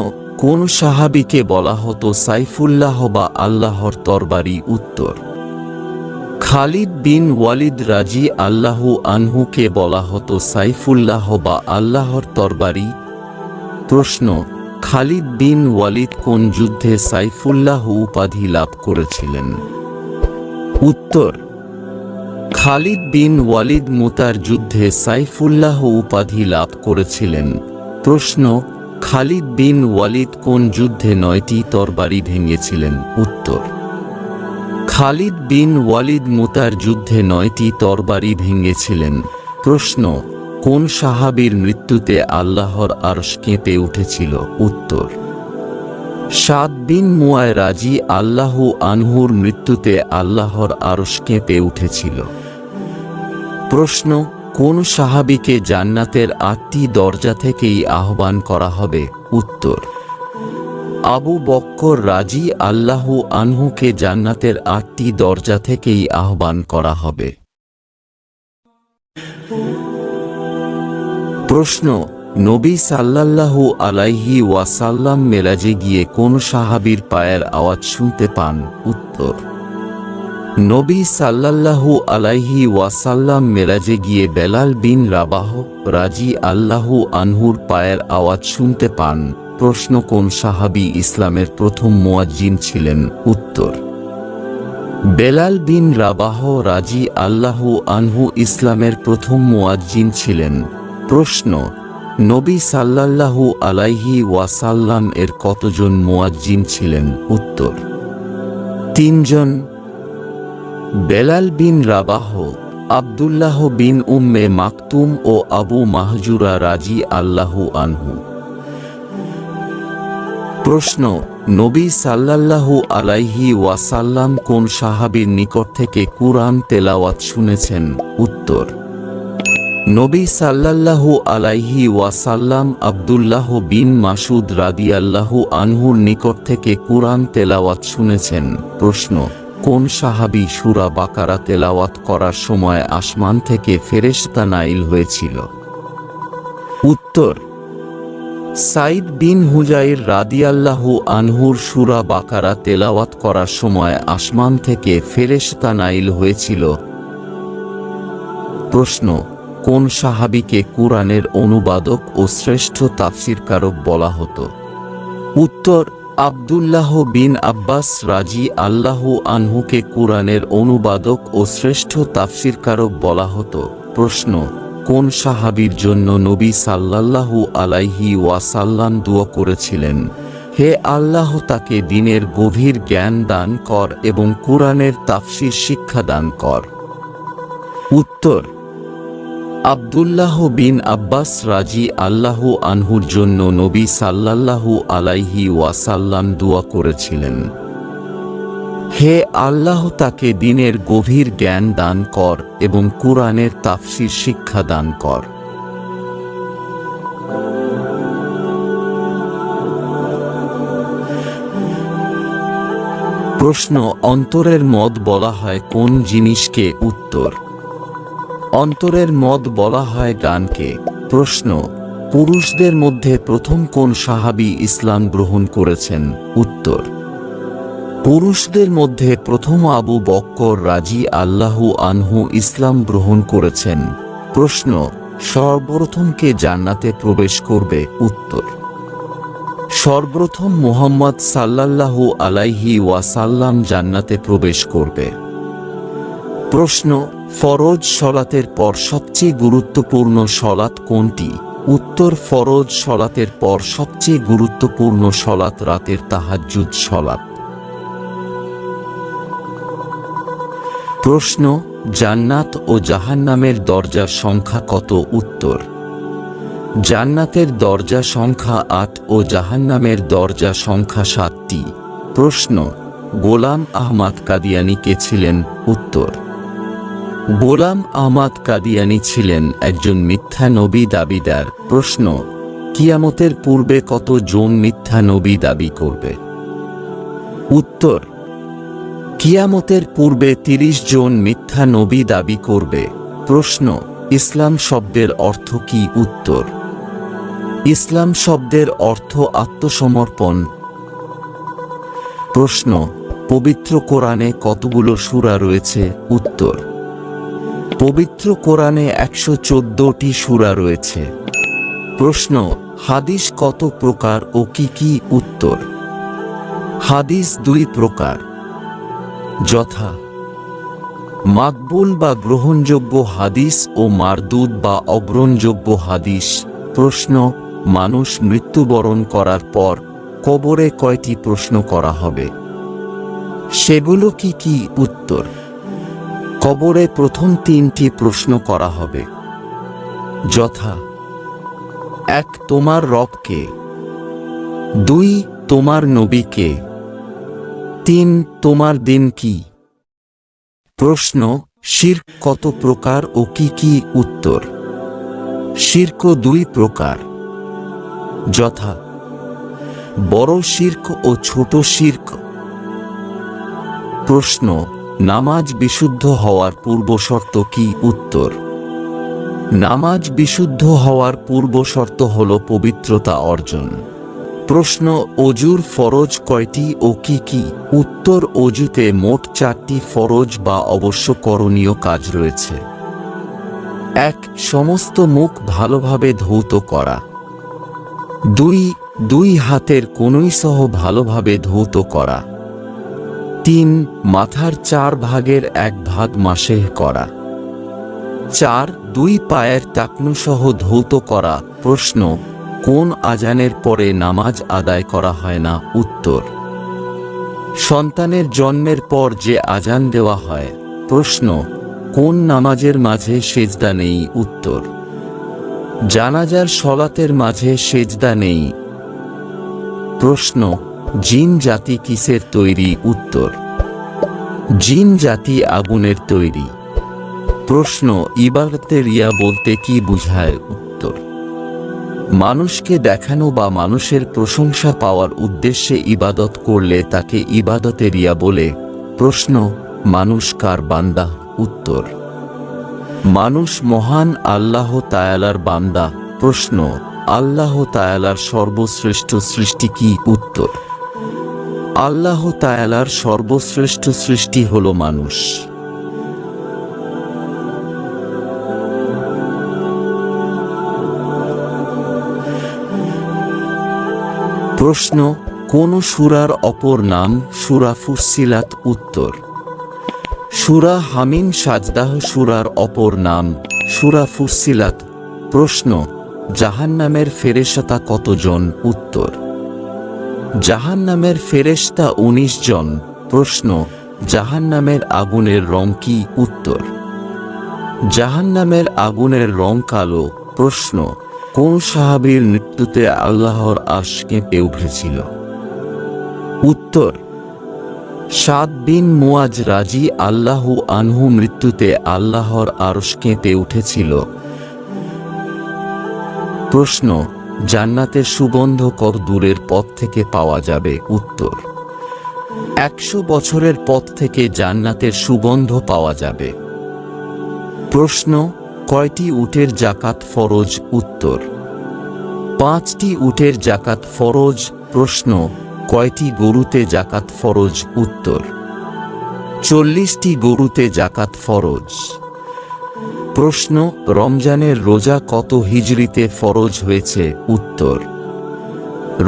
কোন সাহাবীকে বলা হতো সাইফুল্লাহ বা আল্লাহর তরবারি? উত্তর: খালিদ বিন ওয়ালিদ রাজি আল্লাহু আনহুকে বলা হতো সাইফুল্লাহ বা আল্লাহর তরবারি। প্রশ্ন: খালিদ বিন ওয়ালিদ কোন যুদ্ধে সাইফুল্লাহ উপাধি লাভ করেছিলেন? উত্তর: খালিদ বিন ওয়ালিদ মুতার যুদ্ধে সাইফুল্লাহ উপাধি লাভ করেছিলেন। প্রশ্ন: খালিদ বিন ওয়ালিদ কোন যুদ্ধে 9টি তরবারি ভেঙেছিলেন? উত্তর: খালিদ বিন ওয়ালিদ মুতার যুদ্ধে 9টি তরবারি ভেঙেছিলেন। প্রশ্ন: কোন সাহাবীর মৃত্যুতে আল্লাহর আরশ কেঁপে উঠেছিল? উত্তর: সাদ বিন মুআয় রাজি আল্লাহু আনহুর মৃত্যুতে আল্লাহর আরশ কেঁপে উঠেছিল। প্রশ্ন: কোন সাহাবীকে জান্নাতের 8টি দরজা থেকেই আহ্বান করা হবে? উত্তর: আবু বক্কর রাজি আল্লাহু আনহুকে জান্নাতের 8টি দরজা থেকেই আহ্বান করা হবে। প্রশ্ন: নবী সাল্লাল্লাহু আলাইহি ওয়াসাল্লাম মেরাজে গিয়ে কোন সাহাবীর পায়ের আওয়াজ শুনতে পান? উত্তর: নবী সাল্লাল্লাহু আলাইহি ওয়াসাল্লাম মেরাজে গিয়ে বেলাল বিন রাবাহ রাজি আল্লাহু আনহুর পায়ের আওয়াজ শুনতে পান। প্রশ্ন: কোন সাহাবী ইসলামের প্রথম মুয়াজ্জিন ছিলেন? উত্তর: বেলাল বিন রাবাহ রাজি আল্লাহু আনহু ইসলামের প্রথম মুয়াজ্জিন ছিলেন। প্রশ্ন: নবী সাল্লাল্লাহু আলাইহি ওয়াসাল্লাম এর কতজন মুয়াজ্জিন ছিলেন? উত্তর: 3 জন। বেলাল বিন রাবাহ, আব্দুল্লাহ বিন উম্মে মাকতুম ও আবু মাহজুরা রাজি আল্লাহু আনহু। প্রশ্ন: নবী সাল্লাল্লাহু আলাইহি ওয়াসাল্লাম কোন সাহাবীর নিকট থেকে কুরআন তেলাওয়াত শুনেছেন? উত্তর: নবী সাল্লাল্লাহু আলাইহি ওয়াসাল্লাম আব্দুল্লাহ বিন মাসুদ রাদিয়াল্লাহু আনহুর নিকট থেকে কুরআন তেলাওয়াত শুনেছেন। প্রশ্ন: কোন সাহাবী সূরা বাকারা তেলাওয়াত করার সময় আসমান থেকে ফেরেশতা নাযিল হয়েছিল? উত্তর: সাইদ বিন হুজাইর রাদিয়াল্লাহু আনহুর সূরা বাকারা তেলাওয়াত করার সময় আসমান থেকে ফেরেশতা নাযিল হয়েছিল। প্রশ্ন: কোন সাহাবীকে কুরআনের অনুবাদক ও শ্রেষ্ঠ তাফসীরকারক বলা হতো? উত্তর: আব্দুল্লাহ বিন আব্বাস রাজি আল্লাহু আনহুকে কুরআনের অনুবাদক ও শ্রেষ্ঠ তাফসীরকারক বলা হতো। প্রশ্ন: কোন সাহাবীর জন্য নবী সাল্লাল্লাহু আলাইহি ওয়াসাল্লাম দুআ করেছিলেন? হে আল্লাহ, তাকে দ্বীনের গভীর জ্ঞান দান কর এবং কুরআনের তাফসীর শিক্ষা দান কর। উত্তর: আব্দুল্লাহ বিন আব্বাস রাজি আল্লাহু আনহুর জন্য নবী সাল্লাল্লাহু আলাইহি ওয়াসাল্লাম দুআ করেছিলেন, হে আল্লাহ, তাকে দ্বীনের গভীর জ্ঞান দান কর এবং কুরআনের তাফসীর শিক্ষা দান কর। প্রশ্ন: অন্তরের মদ বলা হয় কোন জিনিসকে? উত্তর: অন্তরের মদ বলা হয় গানকে। প্রশ্ন: পুরুষদের মধ্যে প্রথম কোন সাহাবী ইসলাম গ্রহণ করেছেন? উত্তর: পুরুষদের মধ্যে প্রথম আবু বক্কর রাজি আল্লাহু আনহু ইসলাম গ্রহণ করেছেন। প্রশ্ন: সর্বপ্রথম কে জান্নাতে প্রবেশ করবে? উত্তর: সর্বপ্রথম মুহাম্মদ সাল্লাল্লাহু আলাইহি ওয়াসাল্লাম জান্নাতে প্রবেশ করবে? প্রশ্ন, ফরজ সলাতের পর সবচেয়ে গুরুত্বপূর্ণ সলাত কোনটি? উত্তর, ফরজ সলাতের পর সবচেয়ে গুরুত্বপূর্ণ সলাত রাতের তাহাজ্জুদ সলাত। প্রশ্ন, জান্নাত ও জাহান্নামের দরজার সংখ্যা কত? উত্তর, জান্নাতের দরজা সংখ্যা ৮ ও জাহান্নামের দরজা সংখ্যা ৭টি। প্রশ্ন, গোলাম আহমদ কাদিয়ানী কে ছিলেন? উত্তর, গোলাম আহমদ কাদিয়ানী ছিলেন একজন মিথ্যা নবী দাবিদার। প্রশ্ন, কিয়ামতের পূর্বে কত জন মিথ্যা নবী দাবি করবে? উত্তর, কিয়ামতের পূর্বে ৩০ জন মিথ্যা নবী দাবি করবে। প্রশ্ন, ইসলাম শব্দের অর্থ কি? উত্তর, ইসলাম শব্দের অর্থ আত্মসমর্পণ। প্রশ্ন, পবিত্র কোরআনে কতগুলো সূরা রয়েছে? উত্তর, পবিত্র কোরআনে ১১৪টি সূরা রয়েছে। প্রশ্ন, হাদিস কত প্রকার ও কি কি? উত্তর, হাদিস ২ প্রকার, যথা মাকবুল বা গ্রহণযোগ্য হাদিস ও মারদুদ বা অগ্রহণযোগ্য হাদিস। প্রশ্ন, মানুষ মৃত্যুবরণ করার পর কবরে কয়টি প্রশ্ন করা হবে? সেগুলো কি কি? উত্তর, কবরে প্রথম ৩টি প্রশ্ন করা হবে, যথা ১ তোমার রব কে, ২ তোমার নবী কে, ৩ তোমার দিন কি? প্রশ্ন, শিরক কত প্রকার ও কি কি? উত্তর, শিরক ২ প্রকার, যথা বড় শিরক ও ছোট শিরক। প্রশ্ন, নামাজ বিশুদ্ধ হওয়ার পূর্বশর্ত কি? উত্তর, নামাজ বিশুদ্ধ হওয়ার পূর্বশর্ত হল পবিত্রতা অর্জন। প্রশ্ন, অজুর ফরজ কয়টি ও কি কি? উত্তর, অজুতে মোট ৪টি ফরজ বা অবশ্য করণীয় কাজ রয়েছে। ১ সমস্ত মুখ ভালোভাবে ধৌত করা, ২ হাতের কনুই সহ ভালোভাবে ধৌত করা, ৩ মাথার ৪ ভাগের ১ ভাগ মাসেহ করা, ৪ ২ পায়ের টাকনু সহ ধৌত করা। প্রশ্ন, কোন আজানের পরে নামাজ আদায় করা হয় না? উত্তর, সন্তানের জন্মের পর যে আজান দেওয়া হয়। প্রশ্ন, কোন নামাজের মাঝে সেজদা নেই? উত্তর, জানাজার সলাতের মাঝে সেজদা নেই। প্রশ্ন, জিন জাতি কিসের তৈরি? উত্তর, জিন জাতি আগুনের তৈরি। প্রশ্ন, ইবাদতে রিয়া বলতে কি বুঝায়? উত্তর, মানুষকে দেখানো বা মানুষের প্রশংসা পাওয়ার উদ্দেশ্যে ইবাদত করলে তাকে ইবাদতে রিয়া বলে। প্রশ্ন, মানুষ কার বান্দা? উত্তর, মানুষ মহান আল্লাহ তাআলার বান্দা। প্রশ্ন, আল্লাহ তাআলার সর্বশ্রেষ্ঠ সৃষ্টি কি? উত্তর, আল্লাহ তাআলার সর্বশ্রেষ্ঠ সৃষ্টি হল মানুষ। প্রশ্ন, কোন সূরার অপর নাম সূরা ফুসসিলাত? উত্তর, সূরা হামিম সাজদাহ সূরার অপর নাম সূরা ফুসসিলাত। প্রশ্ন, জাহান্নামের ফেরেশতা কতজন? উত্তর, জাহান্নামের ফেরেশতা ১৯ জন। প্রশ্ন, জাহান্নামের আগুনের রং কি? উত্তর, জাহান্নামের আগুনের রং কালো। প্রশ্ন, কোন সাহাবীর মৃত্যুতে আল্লাহর আরশ কেঁপে উঠেছিল? উত্তর, সাদ বিন মুআজ রাজি আল্লাহু আনহু মৃত্যুতে আল্লাহর আরশ কেঁপে উঠেছিল। প্রশ্ন, জান্নাতের সুগন্ধ কত দূরের পথ থেকে পাওয়া যাবে? উত্তর, ১০০ বছরের পথ থেকে জান্নাতের সুগন্ধ পাওয়া যাবে। প্রশ্ন, কয়টি উটের যাকাত ফরজ? উত্তর, ৫টি উটের যাকাত ফরজ। প্রশ্ন, কয়টি গরুতে যাকাত ফরজ? উত্তর, ৪০টি গরুতে যাকাত ফরজ। প্রশ্ন, রমজানের রোজা কত হিজরিতে ফরজ হয়েছে? উত্তর,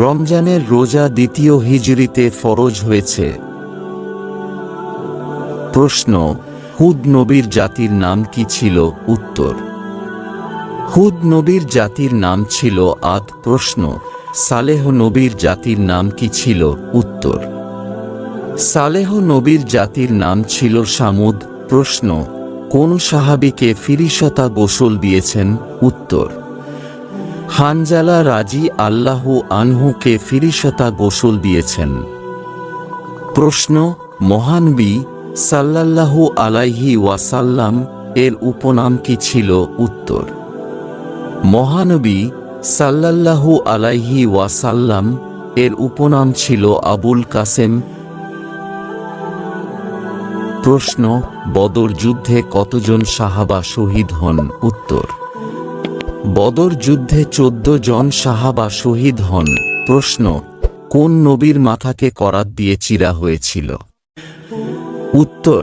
রমজানের রোজা দ্বিতীয় হিজরিতে ফরজ হয়েছে। প্রশ্ন, হুদ নবীর জাতির নাম কি ছিল? উত্তর, হুদ নবীর জাতির নাম ছিল আদ। প্রশ্ন, সালেহ নবীর জাতির নাম কি ছিল? উত্তর, সালেহ নবীর জাতির নাম ছিল সামুদ। প্রশ্ন, কোন সাহাবীকে ফিরিশতা গোসল দিয়েছেন? উত্তর, হানজালা রাজি আল্লাহু আনহুকে ফিরিশতা গোসল দিয়েছেন। প্রশ্ন, মহানবী সাল্লাল্লাহু আলাইহি ওয়াসাল্লাম এর উপনাম কি ছিল? উত্তর, মহানবী সাল্লাল্লাহু আলাইহি ওয়াসাল্লাম এর উপনাম ছিল আবুল কাসেম। প্রশ্ন, বদর যুদ্ধে কতজন সাহাবা শহীদ হন? উত্তর, বদর যুদ্ধে 14 জন সাহাবা শহীদ হন। প্রশ্ন, কোন নবীর মাথাকে করাত দিয়ে চিরা হয়েছিল? উত্তর,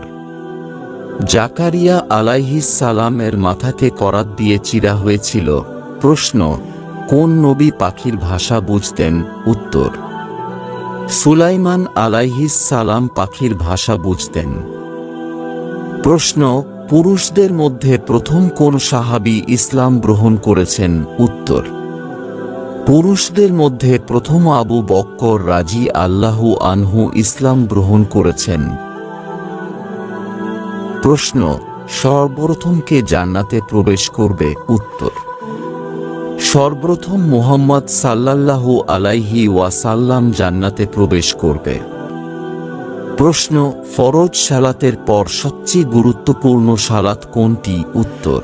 জাকারিয়া আলাইহিস সালামের মাথাকে করাত দিয়ে চিরা হয়েছিল। প্রশ্ন, কোন নবী পাখির ভাষা বুঝতেন? উত্তর, সুলাইমান আলাইহিস সালাম পাখির ভাষা বুঝতেন। প্রশ্ন, পুরুষদের মধ্যে প্রথম কোন সাহাবী ইসলাম গ্রহণ করেছেন? উত্তর, পুরুষদের মধ্যে প্রথম আবু বকর রাজি আল্লাহু আনহু ইসলাম গ্রহণ করেছেন। প্রশ্ন, সর্বপ্রথম কে জান্নাতে প্রবেশ করবে? উত্তর, সর্বপ্রথম মুহাম্মদ সাল্লাল্লাহু আলাইহি ওয়াসাল্লাম জান্নাতে প্রবেশ করবে। প্রশ্ন, ফরজ সালাতের পর সবচেয়ে গুরুত্বপূর্ণ সালাত কোনটি? উত্তর,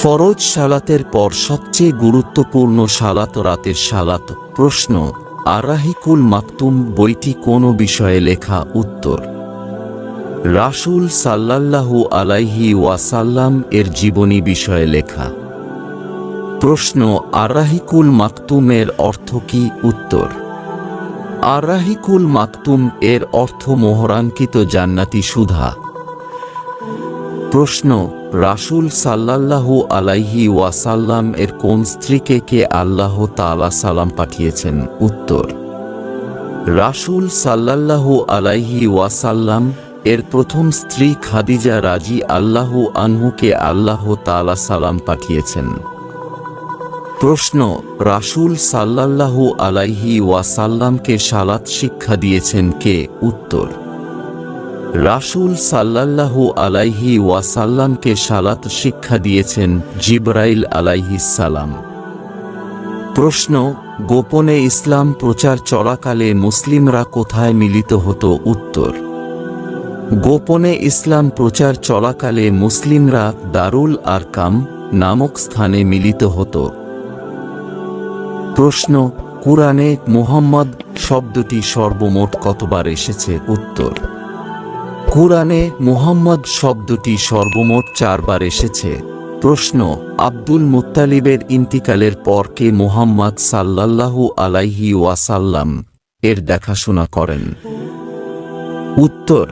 ফরজ সালাতের পর সবচেয়ে গুরুত্বপূর্ণ সালাত রাতের সালাত। প্রশ্ন, আর-রাহিকুল মাকতুম বইটি কোন বিষয়ে লেখা? উত্তর, রাসূল সাল্লাল্লাহু আলাইহি ওয়াসাল্লাম এর জীবনী বিষয়ে লেখা। প্রশ্ন, আর-রাহিকুল মাকতুমের অর্থ কি? উত্তর, আর-রাহিকুল মাকতুম এর অর্থ মোহরাঙ্কিত জান্নাতি সুধা। প্রশ্ন, রাসূল সাল্লাল্লাহু আলাইহি ওয়াসাল্লাম এর কোন স্ত্রীকে কে আল্লাহ তাআলা সালাম পাঠিয়েছেন? উত্তর, রাসূল সাল্লাল্লাহু আলাইহি ওয়াসাল্লাম এর প্রথম স্ত্রী খাদিজা রাজি আল্লাহু আনহুকে আল্লাহ তাআলা সালাম পাঠিয়েছেন। প্রশ্ন, রাসূল সাল্লাল্লাহু আলাইহি ওয়াসাল্লামকে সালাত শিক্ষা দিয়েছেন কে? উত্তর, রাসূল সাল্লাল্লাহু আলাইহি ওয়াসাল্লামকে সালাত শিক্ষা দিয়েছেন জিবরাইল আলাইহিস সালাম। প্রশ্ন, গোপনে ইসলাম প্রচার চলাকালে মুসলিমরা কোথায় মিলিত হতো? উত্তর, গোপনে ইসলাম প্রচার চলাকালে মুসলিমরা দারুল আরকাম নামক স্থানে মিলিত হতো। প্রশ্ন, কুরআনে মুহাম্মদ শব্দটি সর্বমোট কতবার এসেছে? উত্তর, কুরআনে মুহাম্মদ শব্দটি সর্বমোট 4 বার এসেছে। প্রশ্ন, আব্দুল মুত্তালিবের ইন্তিকালের পর কে মুহাম্মদ সাল্লাল্লাহু আলাইহি ওয়াসাল্লাম এর দেখাশোনা করেন? উত্তর,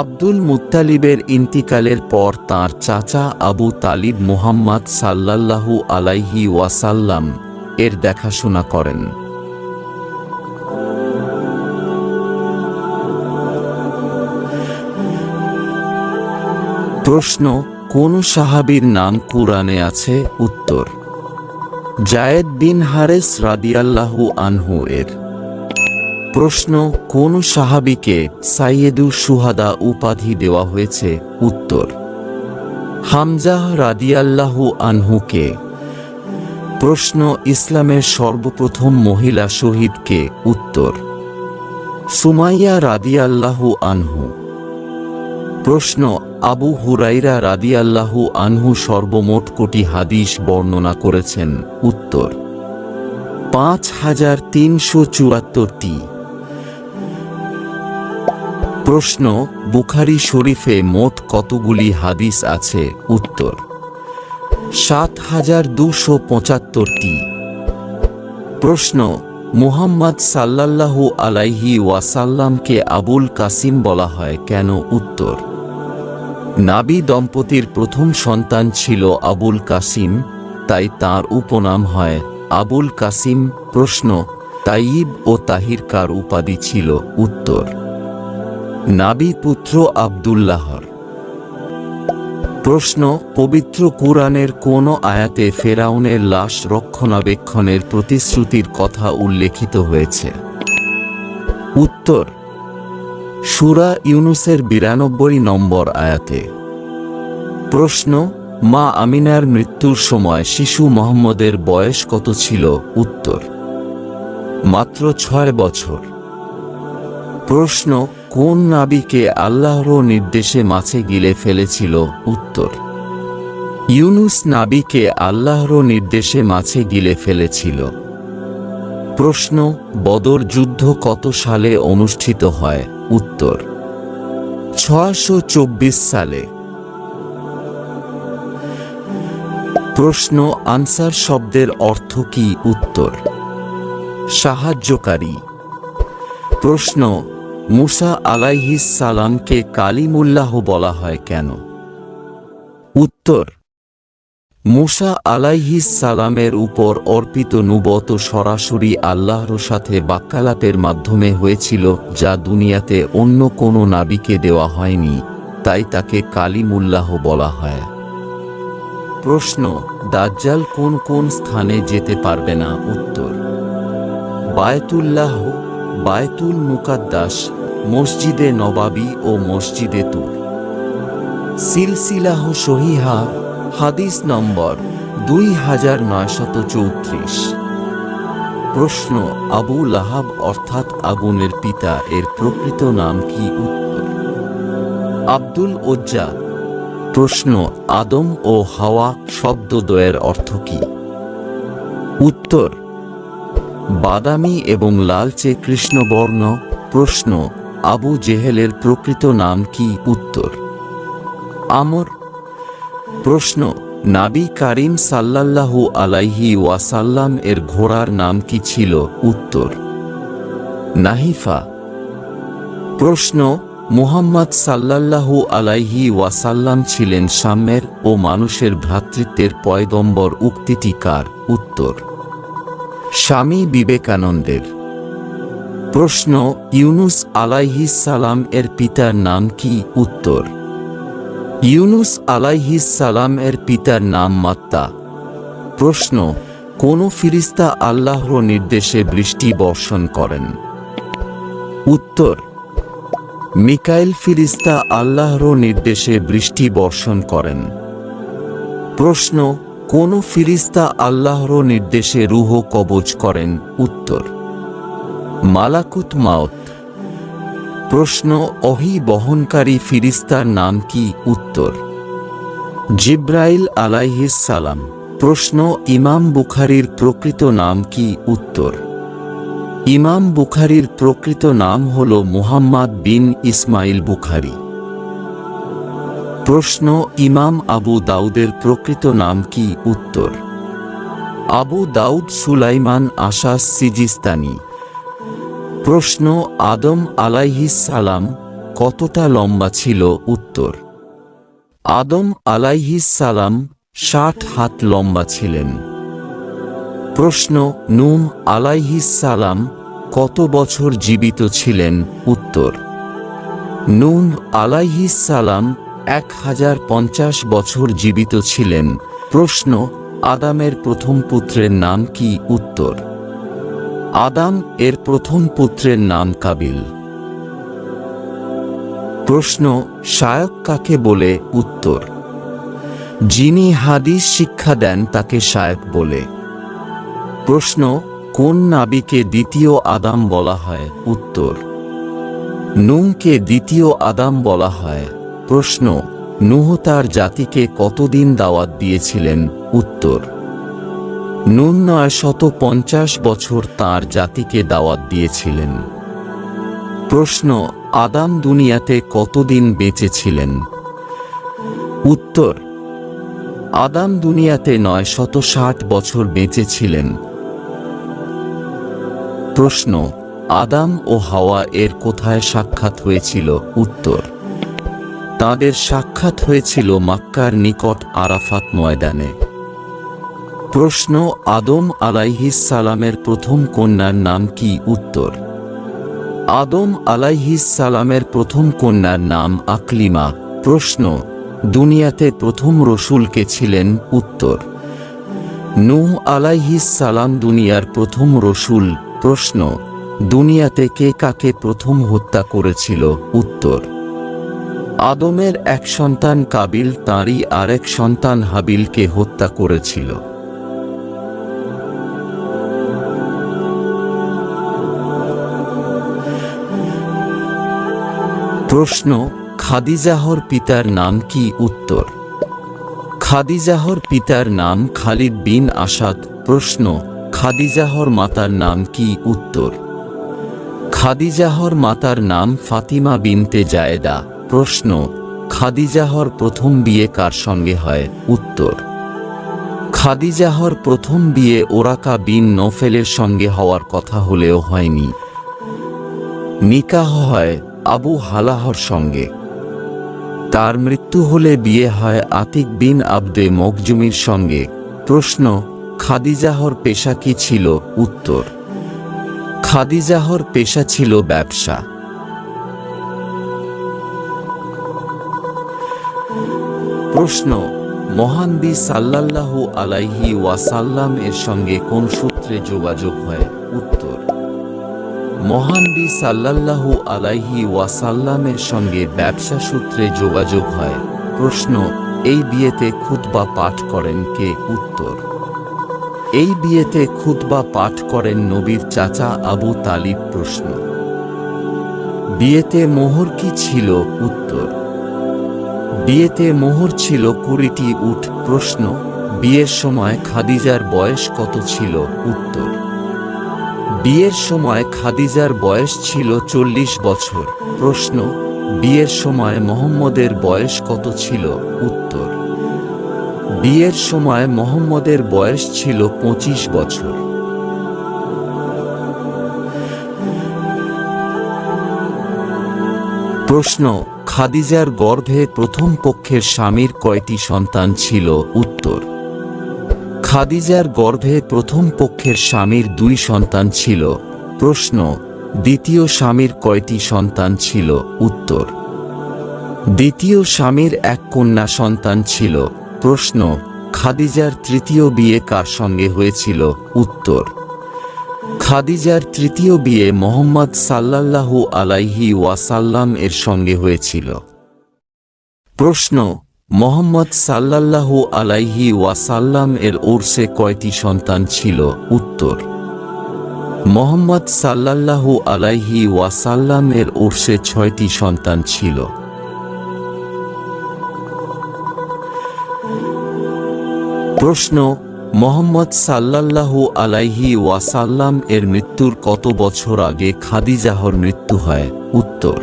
আব্দুল মুত্তালিবের ইন্তিকালের পর তাঁর চাচা আবু তালিব মুহাম্মদ সাল্লাল্লাহু আলাইহি ওয়াসাল্লাম এর দেখাশোনা করেন। প্রশ্ন, কোন সাহাবীর নাম কুরআনে আছে? উত্তর, যায়েদ বিন হারেস রাদিয়াল্লাহু আনহু এর। প্রশ্ন, কোন সাহাবীকে সাইয়্যিদুশ শুহাদা উপাধি দেওয়া হয়েছে? উত্তর, হামজাহ রাদিয়াল্লাহু আনহুকে। প্রশ্ন, ইসলামের সর্বপ্রথম মহিলা শহীদ কে? উত্তর, সুমাইয়া রাদিয়াল্লাহু আনহু। প্রশ্ন, আবু হুরাইরা রাদিয়াল্লাহু আনহু সর্বমোট কটি হাদিস বর্ণনা করেছেন? উত্তর, 5374টি। প্রশ্ন, বুখারী শরীফে মোট কতগুলি হাদিস আছে? উত্তর, 7275টি। প্রশ্ন, মুহাম্মদ সাল্লাল্লাহু আলাইহি ওয়াসাল্লামকে আবুল কাসিম বলা হয় কেন? উত্তর, নাবী দম্পতির প্রথম সন্তান ছিল আবুল কাসিম, তাই তাঁর উপনাম হয় আবুল কাসিম। প্রশ্ন তাইয়িব ও তাহির কার উপাধি ছিল? উত্তর নাবী পুত্র আব্দুল্লাহর। প্রশ্ন পবিত্র কুরআনের কোন আয়াতে ফেরাউনের লাশ রক্ষণাবেক্ষণের প্রতিশ্রুতির কথা উল্লেখিত হয়েছে? উত্তর সূরা ইউনুসের 92 নম্বর আয়াতে। প্রশ্ন মা আমিনার মৃত্যুর সময় শিশু মুহাম্মদের বয়স কত ছিল? উত্তর মাত্র 6 বছর। প্রশ্ন কোন নাবিকে আল্লাহর নির্দেশে মাছে গিলে ফেলেছিল? উত্তর ইউনুস নাবিকে আল্লাহর নির্দেশে মাছে গিলে ফেলেছিল। প্রশ্ন বদর যুদ্ধ কত সালে অনুষ্ঠিত হয়? উত্তর 624 সালে। প্রশ্ন আনসার শব্দের অর্থ কি? উত্তর সাহায্যকারী। প্রশ্ন মুসা আলাইহিস সালামকে কালিমুল্লাহ বলা হয় কেন? উত্তর মুসা আলাইহিস সালামের উপর অর্পিত নবুয়ত সরাসরি আল্লাহর সাথে বাক্যালাপের মাধ্যমে হয়েছিল, যা দুনিয়াতে অন্য কোনো নবীকে দেওয়া হয়নি, তাই তাকে কালিমুল্লাহ বলা হয়। প্রশ্ন দাজ্জাল কোন কোন স্থানে যেতে পারবে না? উত্তর বায়তুল্লাহ, বায়তুল মুকাদ্দাস, মসজিদে নবাবী ও মসজিদে তুর। সিলসিলাহ সহিহা হাদিস নম্বর 2934। প্রশ্ন আবু লাহাব অর্থাৎ আগুনের পিতা এর প্রকৃত নাম কি? উত্তর আব্দুল উজ্জা। প্রশ্ন আদম ও হাওয়া শব্দদ্বয়ের অর্থ কি? উত্তর বাদামি এবং লালচে কৃষ্ণবর্ণ। প্রশ্ন আবু জেহেলের প্রকৃত নাম কি? উত্তর আমর। প্রশ্ন নাবী কারীম সাল্লাল্লাহু আলাইহি ওয়াসাল্লাম এর ঘোড়ার নাম কি ছিল? উত্তর নাহিফা। প্রশ্ন মুহাম্মদ সাল্লাল্লাহু আলাইহি ওয়াসাল্লাম ছিলেন সাম্যের ও মানুষের ভ্রাতৃত্বের পয়গম্বর, উক্তিটি কার? উত্তর স্বামী বিবেকানন্দের। প্রশ্ন ইউনুস আলাইহিস সালাম এর পিতার নাম কি? উত্তর ইউনুস আলাইহিস সালাম এর পিতার নাম মাত্তা। প্রশ্ন কোন ফিরিস্তা আল্লাহর নির্দেশে বৃষ্টি বর্ষণ করেন? উত্তর মিকাইল ফিরিস্তা আল্লাহর নির্দেশে বৃষ্টি বর্ষণ করেন। প্রশ্ন কোন ফিরিস্তা আল্লাহর নির্দেশে রূহ কবজ করেন? উত্তর মালাকুত মাউত। প্রশ্ন ওহী বহনকারী ফিরিস্তার নাম কি? উত্তর জিব্রাইল আলাইহিস সালাম। প্রশ্ন ইমাম বুখারীর প্রকৃত নাম কি? উত্তর ইমাম বুখারীর প্রকৃত নাম হল মুহাম্মদ বিন ইসমাইল বুখারী। প্রশ্ন ইমাম আবু দাউদের প্রকৃত নাম কি? উত্তর আবু দাউদ সুলাইমান আশাস সিজিস্তানি। প্রশ্ন আদম আলাইহিস সালাম কতটা লম্বা ছিল? উত্তর আদম আলাইহিস সালাম 60 হাত লম্বা ছিলেন। প্রশ্ন নূহ আলাইহিস সালাম কত বছর জীবিত ছিলেন? উত্তর নূহ আলাইহিস সালাম 1050 বছর জীবিত ছিলেন। প্রশ্ন আদামের প্রথম পুত্রের নাম কি? উত্তর আদাম এর প্রথম পুত্রের নাম কাবিল। প্রশ্ন শায়খ কাকে বলে? উত্তর যিনি হাদিস শিক্ষা দেন তাকে শায়খ বলে। প্রশ্ন কোন নাবিকে দ্বিতীয় আদাম বলা হয়? উত্তর নূহকে দ্বিতীয় আদাম বলা হয়। প্রশ্ন নূহ তার জাতিকে কতদিন দাওয়াত দিয়েছিলেন? উত্তর নূহ 950 বছর তার জাতিকে দাওয়াত দিয়েছিলেন। প্রশ্ন আদাম দুনিয়াতে কতদিন বেঁচে ছিলেন? উত্তর আদাম দুনিয়াতে 960 বছর বেঁচে ছিলেন। প্রশ্ন আদাম ও হাওয়া এর কোথায় সাক্ষাৎ হয়েছিল? উত্তর তাদের সাক্ষাৎ হয়েছিল মক্কার নিকট আরাফাত ময়দানে। প্রশ্ন, আদম আলাইহিস সালামের প্রথম কন্যার নাম কি? উত্তর, আদম আলাইহিস সালামের প্রথম কন্যার নাম আকলিমা। প্রশ্ন, দুনিয়াতে প্রথম রসূল কে ছিলেন? উত্তর, নূহ আলাইহিস সালাম দুনিয়ার প্রথম রসূল। প্রশ্ন, দুনিয়াতে কে কাকে প্রথম হত্যা করেছিল? উত্তর, আদমের এক সন্তান কাবিল তাঁরই আরেক সন্তান হাবিলকে হত্যা করেছিল। প্রশ্ন, খাদিজাহর পিতার নাম কি? উত্তর, খাদিজাহর পিতার নাম খালিদ বিন আসাদ। প্রশ্ন, খাদিজাহর মাতার নাম কি? উত্তর, খাদিজাহর মাতার নাম ফাতিমা বিনতে জায়েদা। প্রশ্ন, খাদিজাহর প্রথম বিয়ে কার সঙ্গে হয়? উত্তর, খাদিজাহর প্রথম বিয়ে ওরাকা বিন নৌফেলের সঙ্গে হওয়ার কথা হলেও হয়নি। নিকাহ হয় আবু হালাহর সঙ্গে। তার মৃত্যু হলে বিয়ে হয় আতিক বিন আবদে মখজুমির সঙ্গে। প্রশ্ন, খাদিজাহর পেশা কি ছিল? উত্তর, খাদিজাহর পেশা ছিল ব্যবসা। প্রশ্ন, মহান নবী সাল্লাল্লাহু আলাইহি ওয়াসাল্লাম এর সঙ্গে কোন সূত্রে যোগাযোগ হয়? উত্তর, মহান নবী সাল্লাল্লাহু আলাইহি ওয়াসাল্লামের সঙ্গে ব্যবসা সূত্রে যোগাযোগ হয়। প্রশ্ন, এই বিয়েতে খুতবা পাঠ করেন কে? উত্তর, এই বিয়েতে খুতবা পাঠ করেন নবীর চাচা আবু তালিব। প্রশ্ন, বিয়েতে মোহর কি ছিল? উত্তর, বিয়েতে মোহর ছিল 20টি উট। প্রশ্ন, বিয়ের সময় খাদিজার বয়স কত ছিল? উত্তর, বিয়ের সময় খাদিজার বয়স ছিল 40 বছর। প্রশ্ন, বিয়ের সময় মুহাম্মদের বয়স কত ছিল? উত্তর, বিয়ের সময় মুহাম্মদের বয়স ছিল 25 বছর। প্রশ্ন, খাদিজার গর্ভে প্রথম পক্ষের স্বামীর কয়টি সন্তান ছিল? উত্তর, খাদিজার গর্ভে প্রথম পক্ষের স্বামীর 2 সন্তান ছিল। প্রশ্ন, দ্বিতীয় স্বামীর কয়টি সন্তান ছিল? উত্তর, দ্বিতীয় স্বামীর 1 কন্যা সন্তান ছিল। প্রশ্ন, খাদিজার তৃতীয় বিয়ে কার সঙ্গে হয়েছিল? উত্তর, খাদিজার তৃতীয় বিয়ে মুহাম্মদ সাল্লাল্লাহু আলাইহি ওয়াসাল্লাম এর সঙ্গে হয়েছিল। প্রশ্ন, মুহাম্মদ সাল্লাল্লাহু আলাইহি ওয়াসাল্লাম এর ওরসে কয়টি সন্তান ছিল? উত্তর, মুহাম্মদ সাল্লাল্লাহু আলাইহি ওয়াসাল্লাম এর ওরসে 6টি সন্তান ছিল। প্রশ্ন, মুহাম্মদ সাল্লাল্লাহু আলাইহি ওয়াসাল্লাম এর মৃত্যুর কত বছর আগে খাদিজাহর মৃত্যু হয়? উত্তর,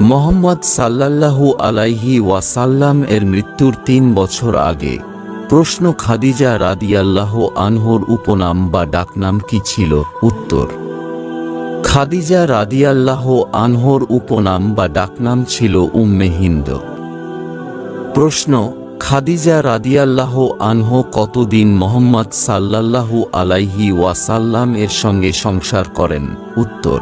মুহাম্মদ সাল্লাল্লাহু আলাইহি ওয়াসাল্লাম এর মৃত্যুর 3 বছর আগে। প্রশ্ন, খাদিজা রাদিয়াল্লাহু আনহার উপনাম বা ডাকনাম কি ছিল? উত্তর, খাদিজা রাদিয়াল্লাহু আনহার উপনাম বা ডাকনাম ছিল উম্মে হিন্দ। প্রশ্ন, খাদিজা রাদিয়াল্লাহু আনহা কতদিন মুহাম্মদ সাল্লাল্লাহু আলাইহি ওয়াসাল্লাম এর সঙ্গে সংসার করেন? উত্তর,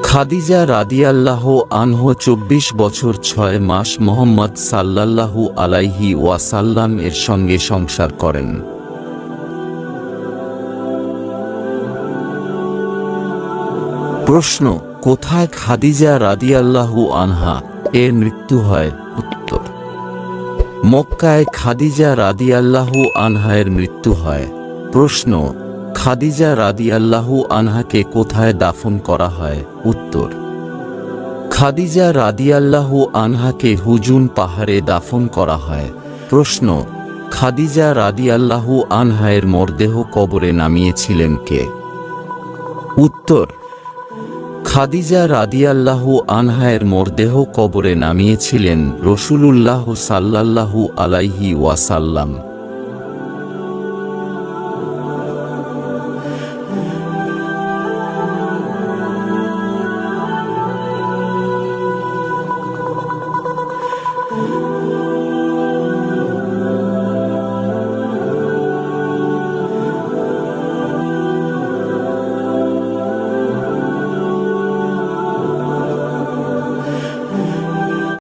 খাদিজা রাদিয়াল্লাহু আনহা 24 বছর 6 মাস মুহাম্মদ সাল্লাল্লাহু আলাইহি ওয়াসাল্লাম এর সঙ্গে সংসার করেন। প্রশ্ন, কোথায় খাদিজা রাদিয়াল্লাহু আনহা এর মৃত্যু হয়? উত্তর, মক্কায় খাদিজা রাদিয়াল্লাহু আনহা এর মৃত্যু হয়। প্রশ্ন, খাদিজা রাদিয়াল্লাহু আনহাকে কোথায় দাফন করা হয়? উত্তর, খাদিজা রাদিয়াল্লাহু আনহাকে হুজুন পাহাড়ে দাফন করা হয়। প্রশ্ন, খাদিজা রাদিয়াল্লাহু আনহা এর মরদেহ কবরে নামিয়েছিলেন কে? উত্তর, খাদিজা রাদিয়াল্লাহু আনহা এর মরদেহ কবরে নামিয়েছিলেন রাসূলুল্লাহ সাল্লাল্লাহু আলাইহি ওয়াসাল্লাম।